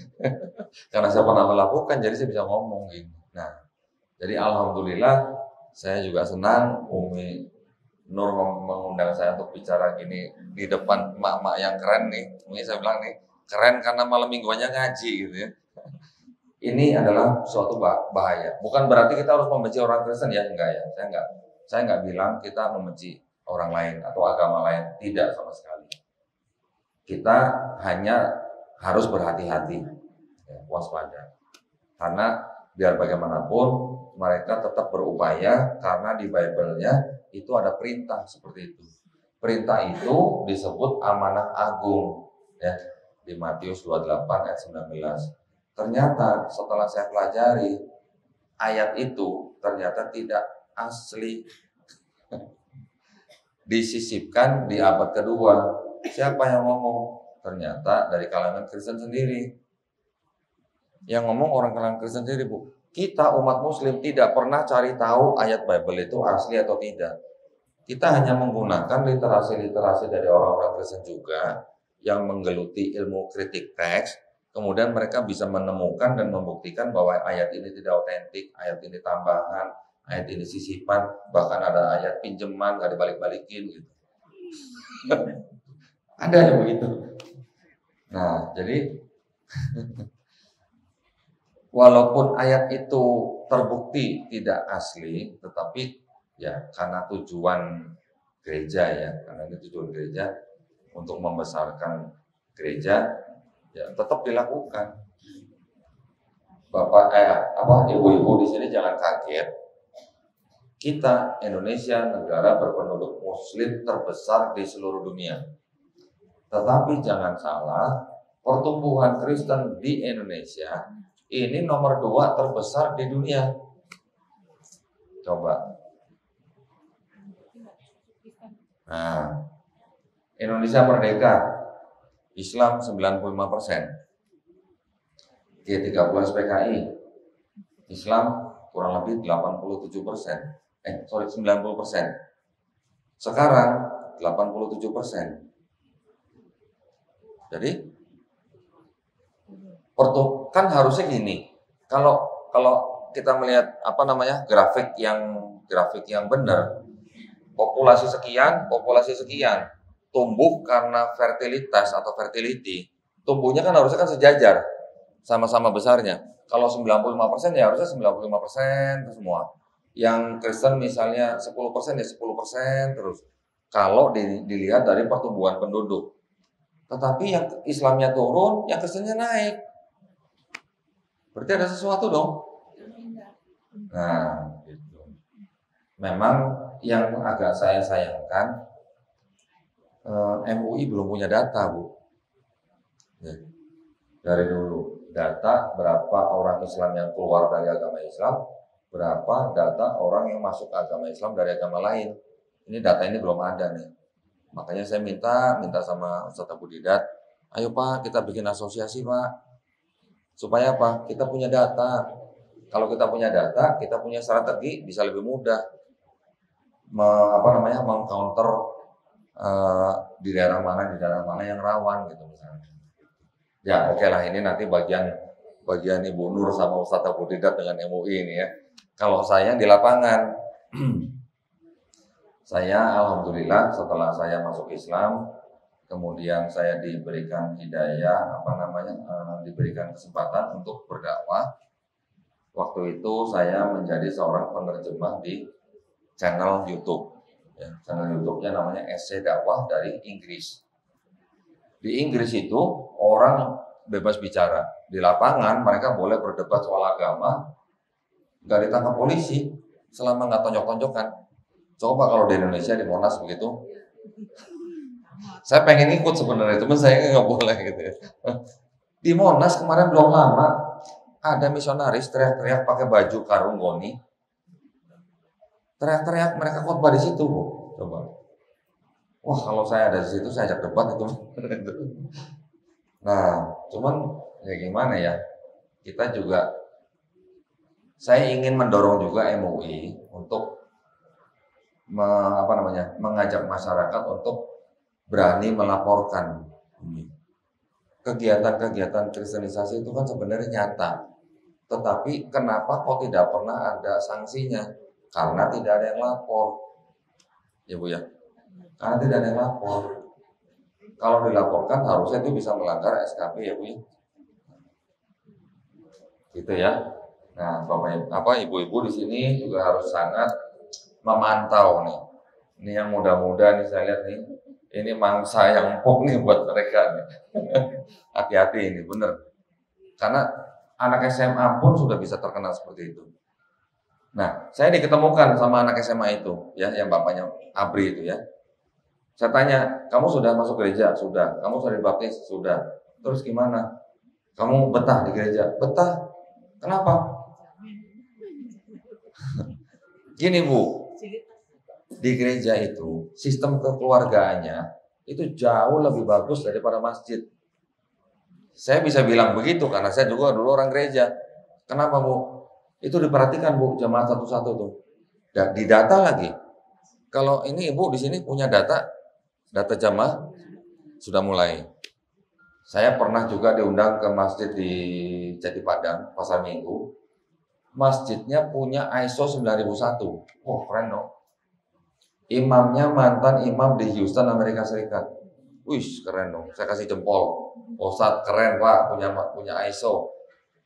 Karena saya pernah melakukan, jadi saya bisa ngomong gini. Nah, jadi alhamdulillah saya juga senang Umi Nur mengundang saya untuk bicara gini di depan emak-emak yang keren nih. Ini saya bilang nih, keren karena malam mingguannya ngaji gitu ya. Ini adalah suatu bahaya. Bukan berarti kita harus membenci orang Kristen ya, enggak ya. Saya nggak bilang kita membenci orang lain atau agama lain, tidak sama sekali. Kita hanya harus berhati-hati, ya, waspada. Karena biar bagaimanapun mereka tetap berupaya karena di Bible-nya itu ada perintah seperti itu. Perintah itu disebut amanah agung, ya, di Matius 28 ayat 19. Ternyata setelah saya pelajari ayat itu ternyata tidak asli, disisipkan di abad kedua. Siapa yang ngomong? Ternyata dari kalangan Kristen sendiri. Yang ngomong orang kalangan Kristen sendiri, Bu. Kita umat Muslim tidak pernah cari tahu ayat Bible itu asli atau tidak. Kita hanya menggunakan literasi-literasi dari orang-orang Kristen juga yang menggeluti ilmu kritik teks. Kemudian mereka bisa menemukan dan membuktikan bahwa ayat ini tidak otentik, ayat ini tambahan, ayat ini sisipan, bahkan ada ayat pinjaman, gak dibalik-balikin gitu. Ada yang begitu. Nah, jadi walaupun ayat itu terbukti tidak asli, tetapi ya karena tujuan gereja ya, karena ini tujuan gereja untuk membesarkan gereja, ya tetap dilakukan. Bapak, ibu-ibu di sini jangan kaget. Kita Indonesia negara berpenduduk Muslim terbesar di seluruh dunia. Tetapi jangan salah, pertumbuhan Kristen di Indonesia ini nomor 2 terbesar di dunia. Coba. Nah, Indonesia merdeka, Islam 95%, G13 PKI, Islam kurang lebih 87%, 90%. Sekarang 87%. Jadi kan harusnya gini. Kalau kita melihat grafik yang benar, populasi sekian tumbuh karena fertilitas atau fertility, tumbuhnya kan harusnya kan sejajar, sama-sama besarnya. Kalau 95% ya harusnya 95% semua. Yang Kristen misalnya 10% ya 10% terus. Kalau dilihat dari pertumbuhan penduduk. Tetapi yang Islamnya turun, yang Kristennya naik. Berarti ada sesuatu dong. Nah, gitu. Memang yang agak saya sayangkan, MUI belum punya data, Bu. Ya. Dari dulu, data berapa orang Islam yang keluar dari agama Islam, berapa data orang yang masuk agama Islam dari agama lain. Ini data ini belum ada nih. Makanya saya minta sama Ustaz Abu Didat, ayo Pak, kita bikin asosiasi Pak. Supaya apa? Kita punya data. Kalau kita punya data, kita punya strategi, bisa lebih mudah mengcounter di daerah mana yang rawan gitu misalnya. Ya oke lah, ini nanti bagian Ibu Nur sama Ustaz Abu Didat dengan MUI ini ya. Kalau saya di lapangan, saya alhamdulillah setelah saya masuk Islam, kemudian saya diberikan hidayah, diberikan kesempatan untuk berdakwah. Waktu itu saya menjadi seorang penerjemah di channel YouTube. Ya, channel YouTube-nya namanya SC Dakwah dari Inggris. Di Inggris itu orang bebas bicara. Di lapangan mereka boleh berdebat soal agama, nggak ditangkap polisi selama nggak tonjok-tonjokan. Coba kalau di Indonesia di Monas begitu. Saya pengen ikut sebenarnya, cuman saya nggak boleh gitu ya. Di Monas kemarin belum lama ada misionaris teriak-teriak pakai baju karung goni. Teriak-teriak mereka khotbah di situ, Bu. Coba. Wah, kalau saya ada di situ saya ajak debat itu. Nah, cuman ya gimana ya? Kita juga saya ingin mendorong juga MUI untuk mengajak masyarakat untuk berani melaporkan kegiatan-kegiatan kristenisasi itu kan sebenarnya nyata. Tetapi kenapa kok tidak pernah ada sanksinya? Karena tidak ada yang lapor. Ya Bu ya. Karena tidak ada yang lapor. Kalau dilaporkan harusnya itu bisa melanggar SKP ya Bu ya. Gitu ya. Nah, ibu-ibu di sini juga harus sangat memantau nih. Ini yang muda-muda nih saya lihat nih. Ini mangsa yang empuk nih buat mereka nih. Hati-hati ini bener. Karena anak SMA pun sudah bisa terkena seperti itu. Nah, saya diketemukan sama anak SMA itu, ya, yang bapaknya ABRI itu ya. Saya tanya, kamu sudah masuk gereja? Sudah. Kamu sudah dibaptis? Sudah. Terus gimana? Kamu betah di gereja? Betah. Kenapa? Gini Bu, di gereja itu sistem kekeluargaannya itu jauh lebih bagus daripada masjid. Saya bisa bilang begitu karena saya juga dulu orang gereja. Kenapa Bu? Itu diperhatikan Bu, jemaat satu-satu tuh. Dan didata lagi. Kalau ini Ibu di sini punya data jamaah sudah mulai. Saya pernah juga diundang ke masjid di Jatipadang, Pasar Minggu. Masjidnya punya ISO 9001. Oh, keren dong. Imamnya mantan imam di Houston, Amerika Serikat. Wih, keren dong. Saya kasih jempol. Ustadz keren Pak, punya ISO.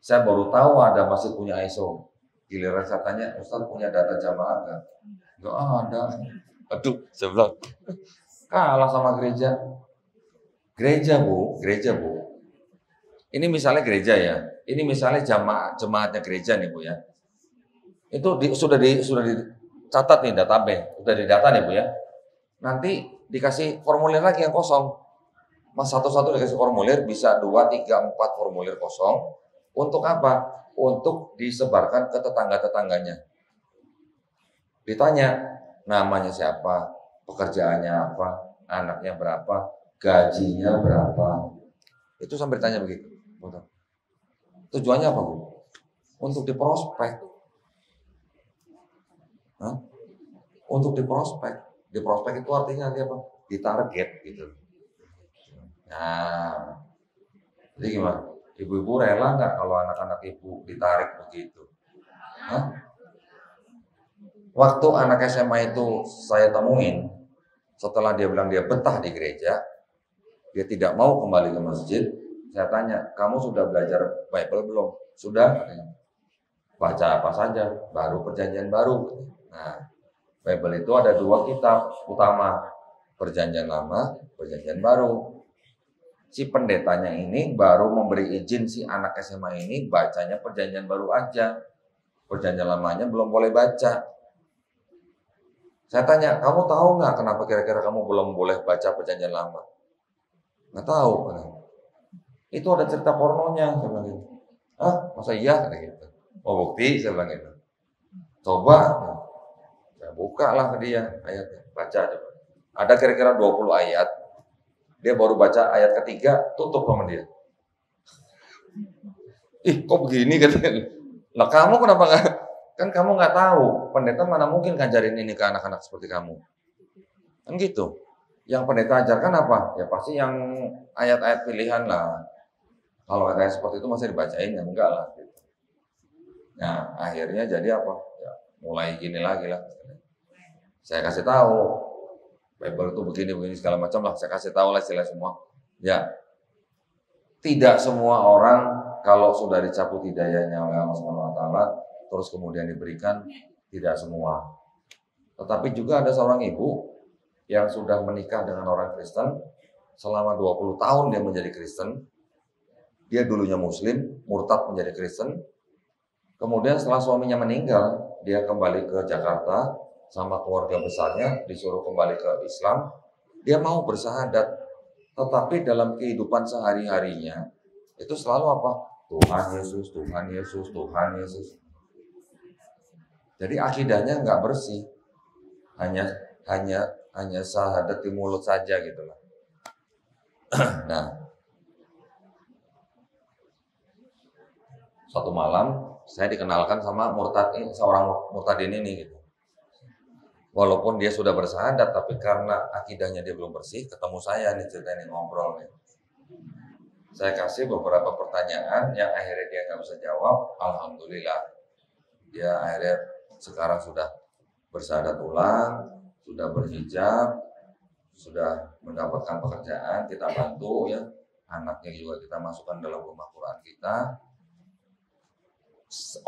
Saya baru tahu ada masjid punya ISO. Giliran saya tanya, Ustadz punya data jamaah nggak? Nggak ada. Aduh, saya bilang, kalah sama gereja. Gereja bu. Ini misalnya gereja ya. Ini misalnya jemaatnya gereja nih bu ya. Itu sudah dicatat nih database, sudah didata nih bu ya. Nanti dikasih formulir lagi yang kosong. Mas satu-satu dikasih formulir, bisa 2, 3, 4 formulir kosong. Untuk apa? Untuk disebarkan ke tetangga-tetangganya. Ditanya, namanya siapa, pekerjaannya apa, anaknya berapa, gajinya berapa. Itu sampai ditanya begitu. Tujuannya apa bu? Untuk diprospek. Hah? Untuk diprospek. Diprospek itu artinya nanti apa? Ditarget gitu. Nah, jadi gimana? Ibu-ibu rela nggak kalau anak-anak ibu ditarik begitu? Hah? Waktu anak SMA itu saya temuin, setelah dia bilang dia betah di gereja, dia tidak mau kembali ke masjid, saya tanya, kamu sudah belajar Bible belum? Sudah, katanya. Baca apa saja, baru perjanjian baru. Nah, Bible itu ada 2 kitab utama, perjanjian lama, perjanjian baru. Si pendetanya ini baru memberi izin si anak SMA ini bacanya perjanjian baru aja. Perjanjian lamanya belum boleh baca. Saya tanya, kamu tahu nggak kenapa kira-kira kamu belum boleh baca perjanjian lama? Nggak tahu. Itu ada cerita pornonya, saya bilang gitu. Hah? Masa iya? Kata gitu. Oh bukti, saya bilang gitu. Coba, saya buka lah ke dia ayatnya, baca coba. Ada kira-kira 20 ayat. Dia baru baca ayat ketiga, tutup sama dia. Ih, kok begini katanya. Lah kamu kenapa nggak? Kan kamu nggak tahu. Pendeta mana mungkin ngajarin ini ke anak-anak seperti kamu. Kan gitu. Yang pendeta ajarkan apa? Ya pasti yang ayat-ayat pilihan lah. Kalau ayat seperti itu masih dibacain ya enggak lah. Gitu. Nah akhirnya jadi apa? Ya, mulai gini lagi lah. Saya kasih tahu. Bible itu begini segala macam lah. Saya kasih tahu lah istilah semua. Ya, tidak semua orang kalau sudah dicabut hidayahnya oleh Allah SWT terus kemudian diberikan, tidak semua. Tetapi juga ada seorang ibu yang sudah menikah dengan orang Kristen selama 20 tahun dia menjadi Kristen. Dia dulunya Muslim, murtad menjadi Kristen. Kemudian setelah suaminya meninggal, dia kembali ke Jakarta sama keluarga besarnya, disuruh kembali ke Islam. Dia mau bersahadat, tetapi dalam kehidupan sehari-harinya itu selalu apa? Tuhan Yesus, Tuhan Yesus, Tuhan Yesus. Jadi akidahnya nggak bersih, hanya syahadat di mulut saja gitu lah. Nah, suatu malam saya dikenalkan sama seorang murtadin ini gitu. Walaupun dia sudah bersahadat, tapi karena akidahnya dia belum bersih, ketemu saya nih cerita ini ngobrol nih. Saya kasih beberapa pertanyaan yang akhirnya dia nggak bisa jawab. Alhamdulillah, dia akhirnya sekarang sudah bersahadat ulang, sudah berhijab, sudah mendapatkan pekerjaan, kita bantu ya. Anaknya juga kita masukkan dalam rumah Quran kita.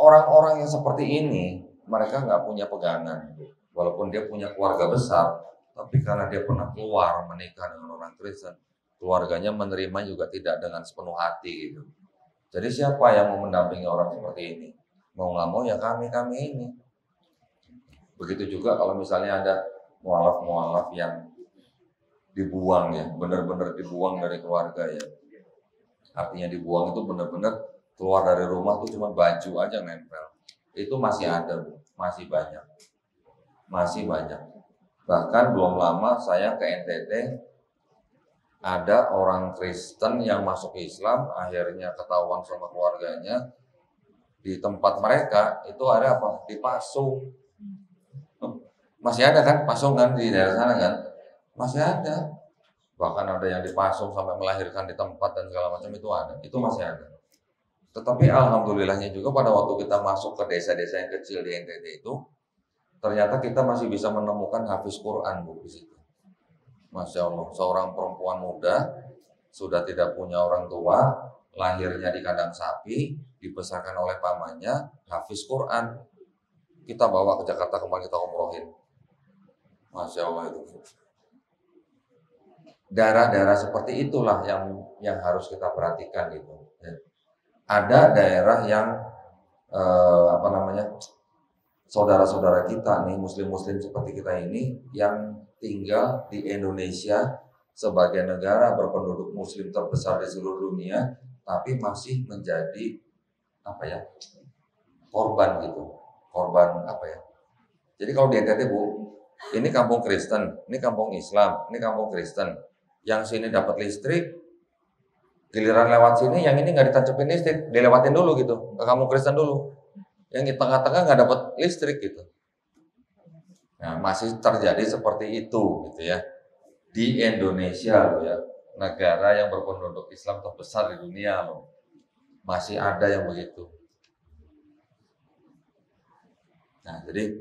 Orang-orang yang seperti ini, mereka nggak punya pegangan. Walaupun dia punya keluarga besar, tapi karena dia pernah keluar menikah dengan orang Kristen, keluarganya menerima juga tidak dengan sepenuh hati gitu. Jadi siapa yang mau mendampingi orang seperti ini? Mau nggak mau ya kami ini. Begitu juga kalau misalnya ada mualaf-mualaf yang dibuang ya, benar-benar dibuang dari keluarga ya. Artinya dibuang itu benar-benar keluar dari rumah tuh cuma baju aja nempel. Itu masih ada, masih banyak. Bahkan belum lama saya ke NTT, ada orang Kristen yang masuk Islam, akhirnya ketahuan sama keluarganya, di tempat mereka itu ada apa? Dipasung. Masih ada kan pasungan di daerah sana kan? Masih ada. Bahkan ada yang dipasung sampai melahirkan di tempat dan segala macam itu ada. Itu masih ada. Tetapi alhamdulillahnya juga pada waktu kita masuk ke desa-desa yang kecil di NTT itu, Ternyata kita masih bisa menemukan hafiz Quran, Bu, di situ. Masya Allah, seorang perempuan muda sudah tidak punya orang tua, lahirnya di kandang sapi, dibesarkan oleh pamannya, hafiz Quran. Kita bawa ke Jakarta kemarin, kita umrohin. Masya Allah itu. Daerah-daerah seperti itulah yang harus kita perhatikan gitu. Ada daerah yang saudara-saudara kita nih, muslim-muslim seperti kita ini yang tinggal di Indonesia sebagai negara berpenduduk muslim terbesar di seluruh dunia, tapi masih menjadi korban gitu. Korban Jadi kalau di NTT, Bu, ini kampung Kristen, ini kampung Islam, ini kampung Kristen. Yang sini dapat listrik, giliran lewat sini, yang ini nggak ditancapin listrik, dilewatin dulu gitu, ke kampung Kristen dulu. Yang di tengah-tengah nggak dapat listrik gitu. Nah, masih terjadi seperti itu gitu ya. Di Indonesia loh ya, negara yang berpenduduk Islam terbesar di dunia loh. Masih ada yang begitu. Nah, jadi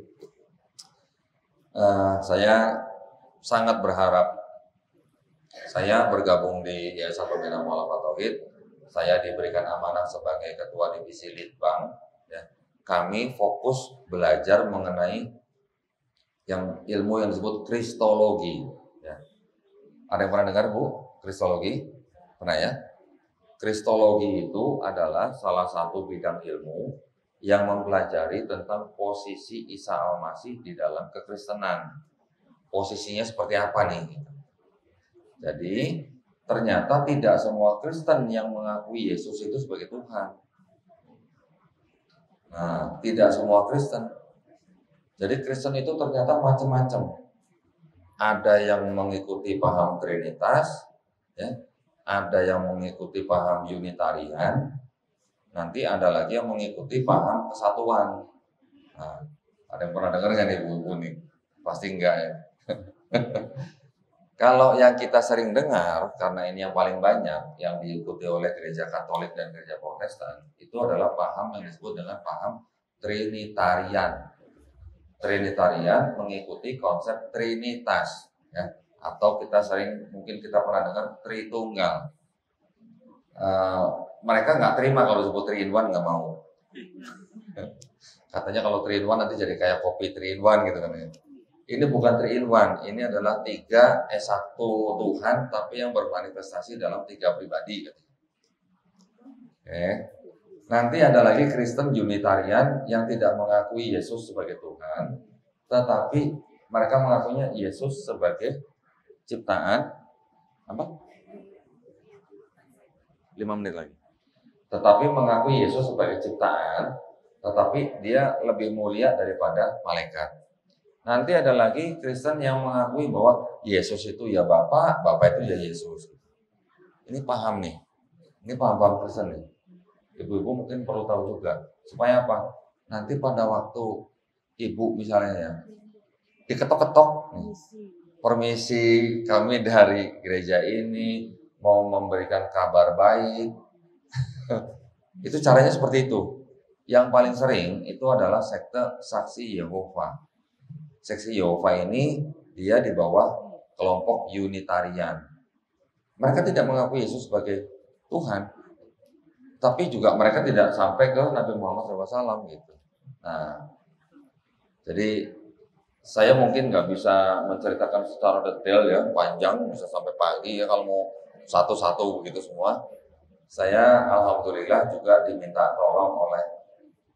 saya sangat berharap saya bergabung di Yayasan Pembina Mu'allafah Tauhid. Saya diberikan amanah sebagai Ketua Divisi Litbang. Ya. Kami fokus belajar mengenai ilmu yang disebut kristologi. Ya. Ada yang pernah dengar, Bu, kristologi? Pernah ya? Kristologi itu adalah salah satu bidang ilmu yang mempelajari tentang posisi Isa Al-Masih di dalam kekristenan. Posisinya seperti apa nih? Jadi ternyata tidak semua Kristen yang mengakui Yesus itu sebagai Tuhan. Nah, tidak semua Kristen. Jadi Kristen itu ternyata macam-macam. Ada yang mengikuti paham Trinitas, ya, ada yang mengikuti paham Unitarian, nanti ada lagi yang mengikuti paham kesatuan. Nah, ada yang pernah dengar nggak nih Bu nih? Pasti enggak ya. Kalau yang kita sering dengar, karena ini yang paling banyak yang diikuti oleh gereja Katolik dan gereja Protestan, itu adalah paham yang disebut dengan paham Trinitarian. Trinitarian mengikuti konsep Trinitas, ya. Atau mungkin kita pernah dengar Tritunggal. Mereka nggak terima kalau disebut 3 in 1, nggak mau. Katanya kalau 3 in 1 nanti jadi kayak kopi 3 in 1 gitu kan ya. Ini bukan 3 in 1, ini adalah 3 satu Tuhan, tapi yang bermanifestasi dalam 3 pribadi. Oke. Nanti ada lagi Kristen Unitarian yang tidak mengakui Yesus sebagai Tuhan, tetapi mereka mengakuinya Yesus sebagai ciptaan. 5 menit lagi. Tetapi mengakui Yesus sebagai ciptaan, tetapi dia lebih mulia daripada malaikat. Nanti ada lagi Kristen yang mengakui bahwa Yesus itu ya Bapa, Bapa itu ya Yesus. Ini paham nih. Ini paham-paham Kristen nih. Ibu-ibu mungkin perlu tahu juga. Supaya apa? Nanti pada waktu ibu misalnya ya, diketok-ketok. Permisi, kami dari gereja ini mau memberikan kabar baik. Itu caranya seperti itu. Yang paling sering itu adalah sekte Saksi Yehova. Saksi Yehova ini dia di bawah kelompok Unitarian. Mereka tidak mengakui Yesus sebagai Tuhan, tapi juga mereka tidak sampai ke Nabi Muhammad SAW gitu. Nah, jadi saya mungkin nggak bisa menceritakan secara detail ya, panjang bisa sampai pagi ya kalau mau satu-satu begitu semua. Saya alhamdulillah juga diminta tolong oleh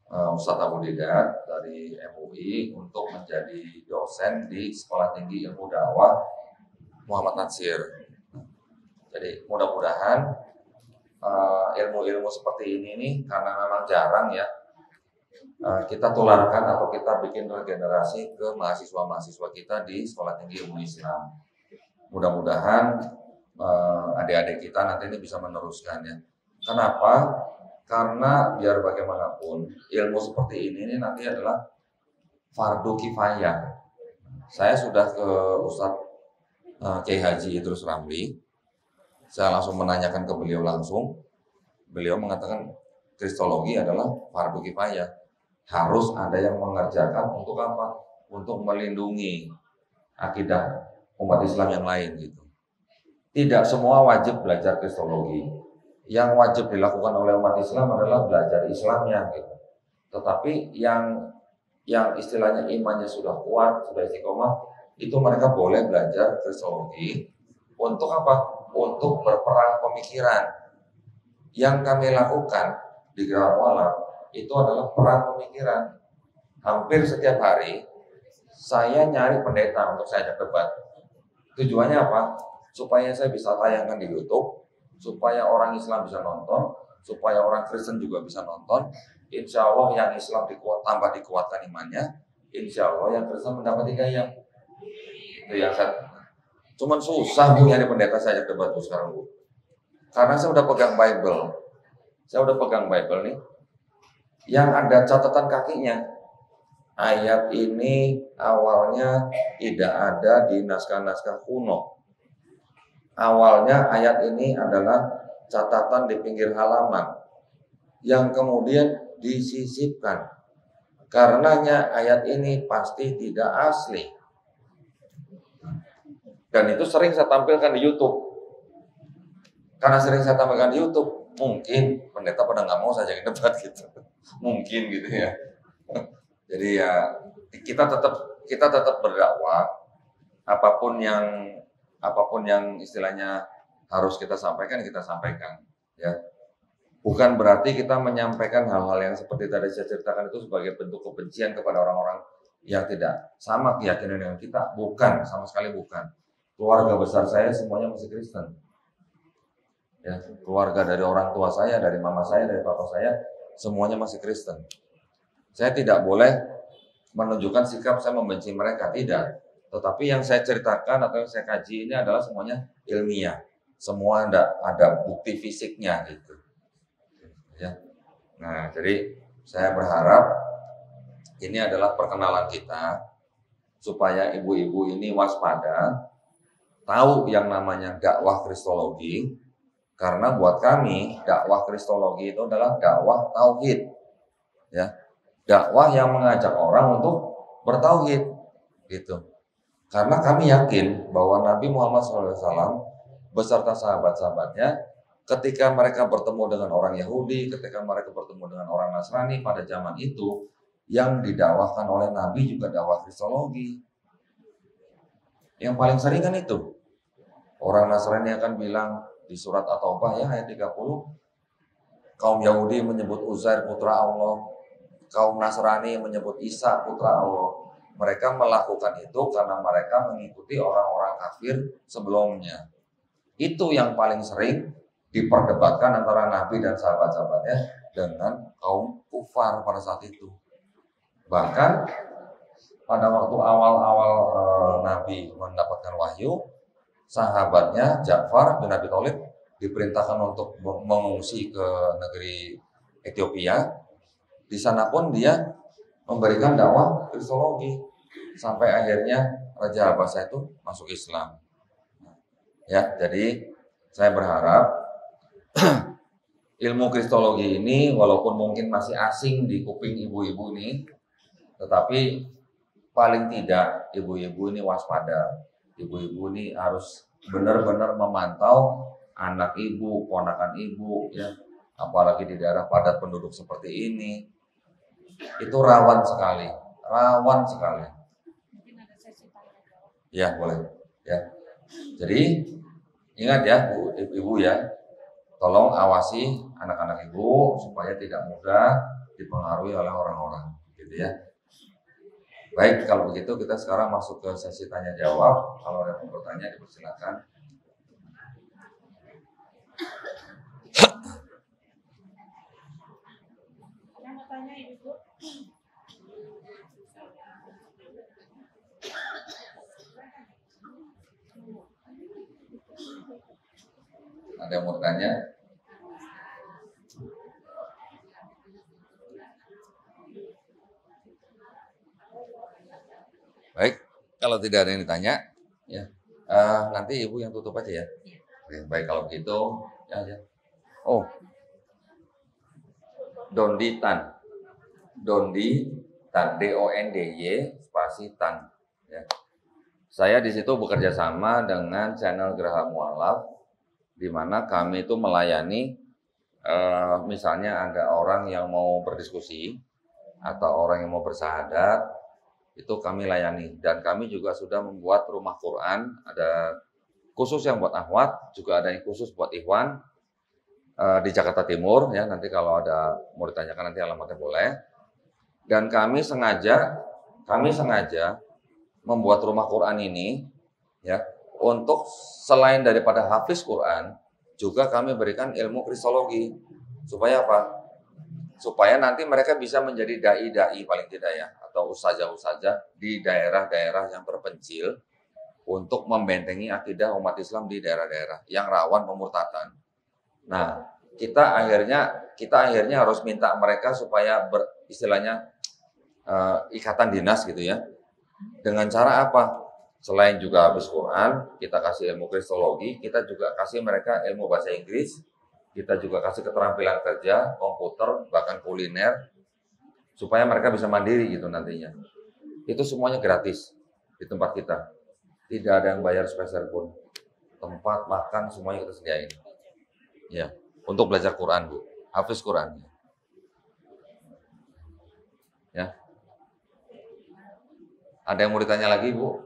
Ustadz Abu Didat dari MUI untuk menjadi dosen di Sekolah Tinggi Ilmu Dakwah Muhammad Natsir. Jadi mudah-mudahan ilmu-ilmu seperti ini nih, karena memang jarang ya, kita tularkan atau kita bikin regenerasi ke mahasiswa-mahasiswa kita di Sekolah Tinggi Ilmu Islam. Mudah-mudahan adik-adik kita nanti ini bisa meneruskan ya. Kenapa? Karena biar bagaimanapun ilmu seperti ini nanti adalah fardu kifayah. Saya sudah ke Ustadz Kiai Haji Idrus Ramli. Saya langsung menanyakan ke beliau langsung. Beliau mengatakan kristologi adalah fardu kifayah. Harus ada yang mengerjakan untuk apa? untuk melindungi akidah umat Islam yang lain gitu. Tidak semua wajib belajar kristologi. Yang wajib dilakukan oleh umat Islam adalah belajar Islamnya gitu. Tetapi yang istilahnya imannya sudah kuat, sudah istiqomah, itu mereka boleh belajar kristologi untuk apa? Untuk berperang pemikiran. Yang kami lakukan di Gerakan Mualaf itu adalah perang pemikiran. Hampir setiap hari saya nyari pendeta untuk saya ajak debat. Tujuannya apa? Supaya saya bisa tayangkan di YouTube, supaya orang Islam bisa nonton, supaya orang Kristen juga bisa nonton. Insya Allah yang Islam tambah dikuatkan imannya, insya Allah yang Kristen mendapat hidayah. Itu yang saya. Cuman susah Bu nyari pendeta saya ajak debat Bu sekarang Bu. Karena saya udah pegang Bible. Saya udah pegang Bible nih. Yang ada catatan kakinya. Ayat ini awalnya tidak ada di naskah-naskah kuno. Awalnya ayat ini adalah catatan di pinggir halaman yang kemudian disisipkan. Karenanya ayat ini pasti tidak asli. Dan itu sering saya tampilkan di YouTube. Karena sering saya tampilkan di YouTube, mungkin pendeta pada nggak mau saya jadi debat gitu. Mungkin gitu ya. Jadi ya kita tetap berdakwah, apapun yang istilahnya harus kita sampaikan ya. Bukan berarti kita menyampaikan hal-hal yang seperti tadi saya ceritakan itu sebagai bentuk kebencian kepada orang-orang yang tidak sama keyakinan dengan kita. Bukan, sama sekali bukan. Keluarga besar saya semuanya masih Kristen. Ya, keluarga dari orang tua saya, dari mama saya, dari papa saya, semuanya masih Kristen. Saya tidak boleh menunjukkan sikap saya membenci mereka, tidak. Tetapi yang saya ceritakan atau yang saya kaji ini adalah semuanya ilmiah. Semua ada bukti fisiknya gitu. Ya. Nah, jadi saya berharap ini adalah perkenalan kita supaya ibu-ibu ini waspada, tahu yang namanya dakwah kristologi. Karena buat kami dakwah kristologi itu adalah dakwah tauhid. Ya. Dakwah yang mengajak orang untuk bertauhid gitu. Karena kami yakin bahwa Nabi Muhammad SAW beserta sahabat-sahabatnya ketika mereka bertemu dengan orang Yahudi, ketika mereka bertemu dengan orang Nasrani pada zaman itu, yang didakwahkan oleh Nabi juga dakwah kristologi. Yang paling sering kan itu. Orang Nasrani akan bilang di surat At-Taubah ya ayat 30, kaum Yahudi menyebut Uzair putra Allah, kaum Nasrani menyebut Isa putra Allah. Mereka melakukan itu karena mereka mengikuti orang-orang kafir sebelumnya. Itu yang paling sering diperdebatkan antara Nabi dan sahabat-sahabatnya dengan kaum kufar pada saat itu. Bahkan pada waktu awal-awal Nabi mendapatkan wahyu, sahabatnya Ja'far bin Abi Thalib diperintahkan untuk mengungsi ke negeri Ethiopia. Di sana pun dia memberikan dakwah kristologi sampai akhirnya Raja Abbasah itu masuk Islam. Ya, jadi saya berharap ilmu kristologi ini walaupun mungkin masih asing di kuping ibu-ibu ini, tetapi paling tidak ibu-ibu ini waspada. Ibu-ibu ini harus benar-benar memantau anak ibu, ponakan ibu, ya, apalagi di daerah padat penduduk seperti ini. Itu rawan sekali. Ya, boleh. Ya. Jadi ingat ya, ibu ya, tolong awasi anak-anak ibu supaya tidak mudah dipengaruhi oleh orang-orang, gitu ya. Baik, kalau begitu kita sekarang masuk ke sesi tanya jawab. Kalau ada yang mau bertanya dipersilakan. Yang mau tanya Ibu. Ada yang mau tanya? Baik, kalau tidak ada yang ditanya, ya nanti ibu yang tutup aja ya. Oke, baik kalau begitu, ya aja. Oh, Donditan, DONDY, parasitan. Ya. Saya di situ bekerja sama dengan channel Geraha Mualaf, di mana kami itu melayani, misalnya ada orang yang mau berdiskusi atau orang yang mau bersahadat, itu kami layani. Dan kami juga sudah membuat rumah Quran, ada khusus yang buat akhwat, juga ada yang khusus buat ikhwan di Jakarta Timur. Ya, nanti kalau ada mau ditanyakan nanti alamatnya boleh. Dan kami sengaja membuat rumah Quran ini ya untuk selain daripada hafiz Quran, juga kami berikan ilmu kristologi. Supaya apa? Supaya nanti mereka bisa menjadi dai-dai paling tidak ya, atau ustazah-ustazah di daerah-daerah yang terpencil untuk membentengi akidah umat Islam di daerah-daerah yang rawan pemurtadan. Nah, kita akhirnya harus minta mereka supaya istilahnya ikatan dinas gitu ya. Dengan cara apa? Selain juga habis Quran, kita kasih ilmu kristologi, kita juga kasih mereka ilmu bahasa Inggris, kita juga kasih keterampilan kerja, komputer, bahkan kuliner, supaya mereka bisa mandiri gitu nantinya. Itu semuanya gratis di tempat kita. Tidak ada yang bayar sepeser pun. Tempat, makan, semuanya kita sediain. Ya, untuk belajar Quran, Bu. Hafiz Quran. Ya. Ada yang mau ditanya lagi, Bu?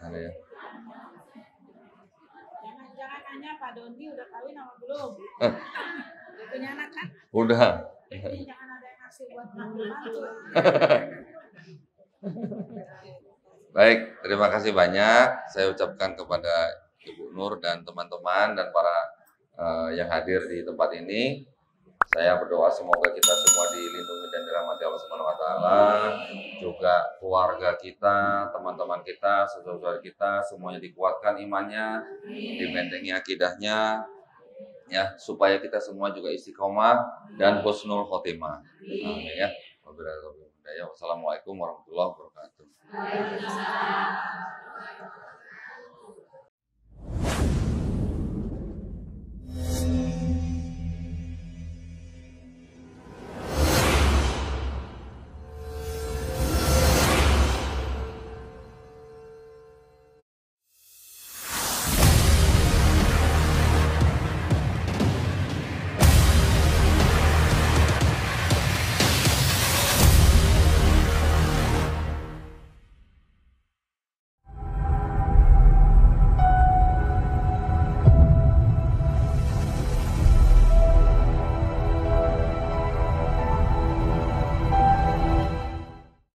Ada ya. Jangan nanya Pak Doni udah kawin sama belum? Udah punya anak kan? Udah. Jadi jangan ada yang ngasih buat mantu. Baik, terima kasih banyak. Saya ucapkan kepada Ibu Nur dan teman-teman dan para yang hadir di tempat ini. Saya berdoa semoga kita semua dilindungi dan dirahmati Allah Subhanahu wa taala. Juga keluarga kita, teman-teman kita, saudara-saudara kita semuanya dikuatkan imannya, dibentengi akidahnya ya, supaya kita semua juga istiqomah dan husnul khotimah. Amin ya. Wassalamualaikum warahmatullahi wabarakatuh.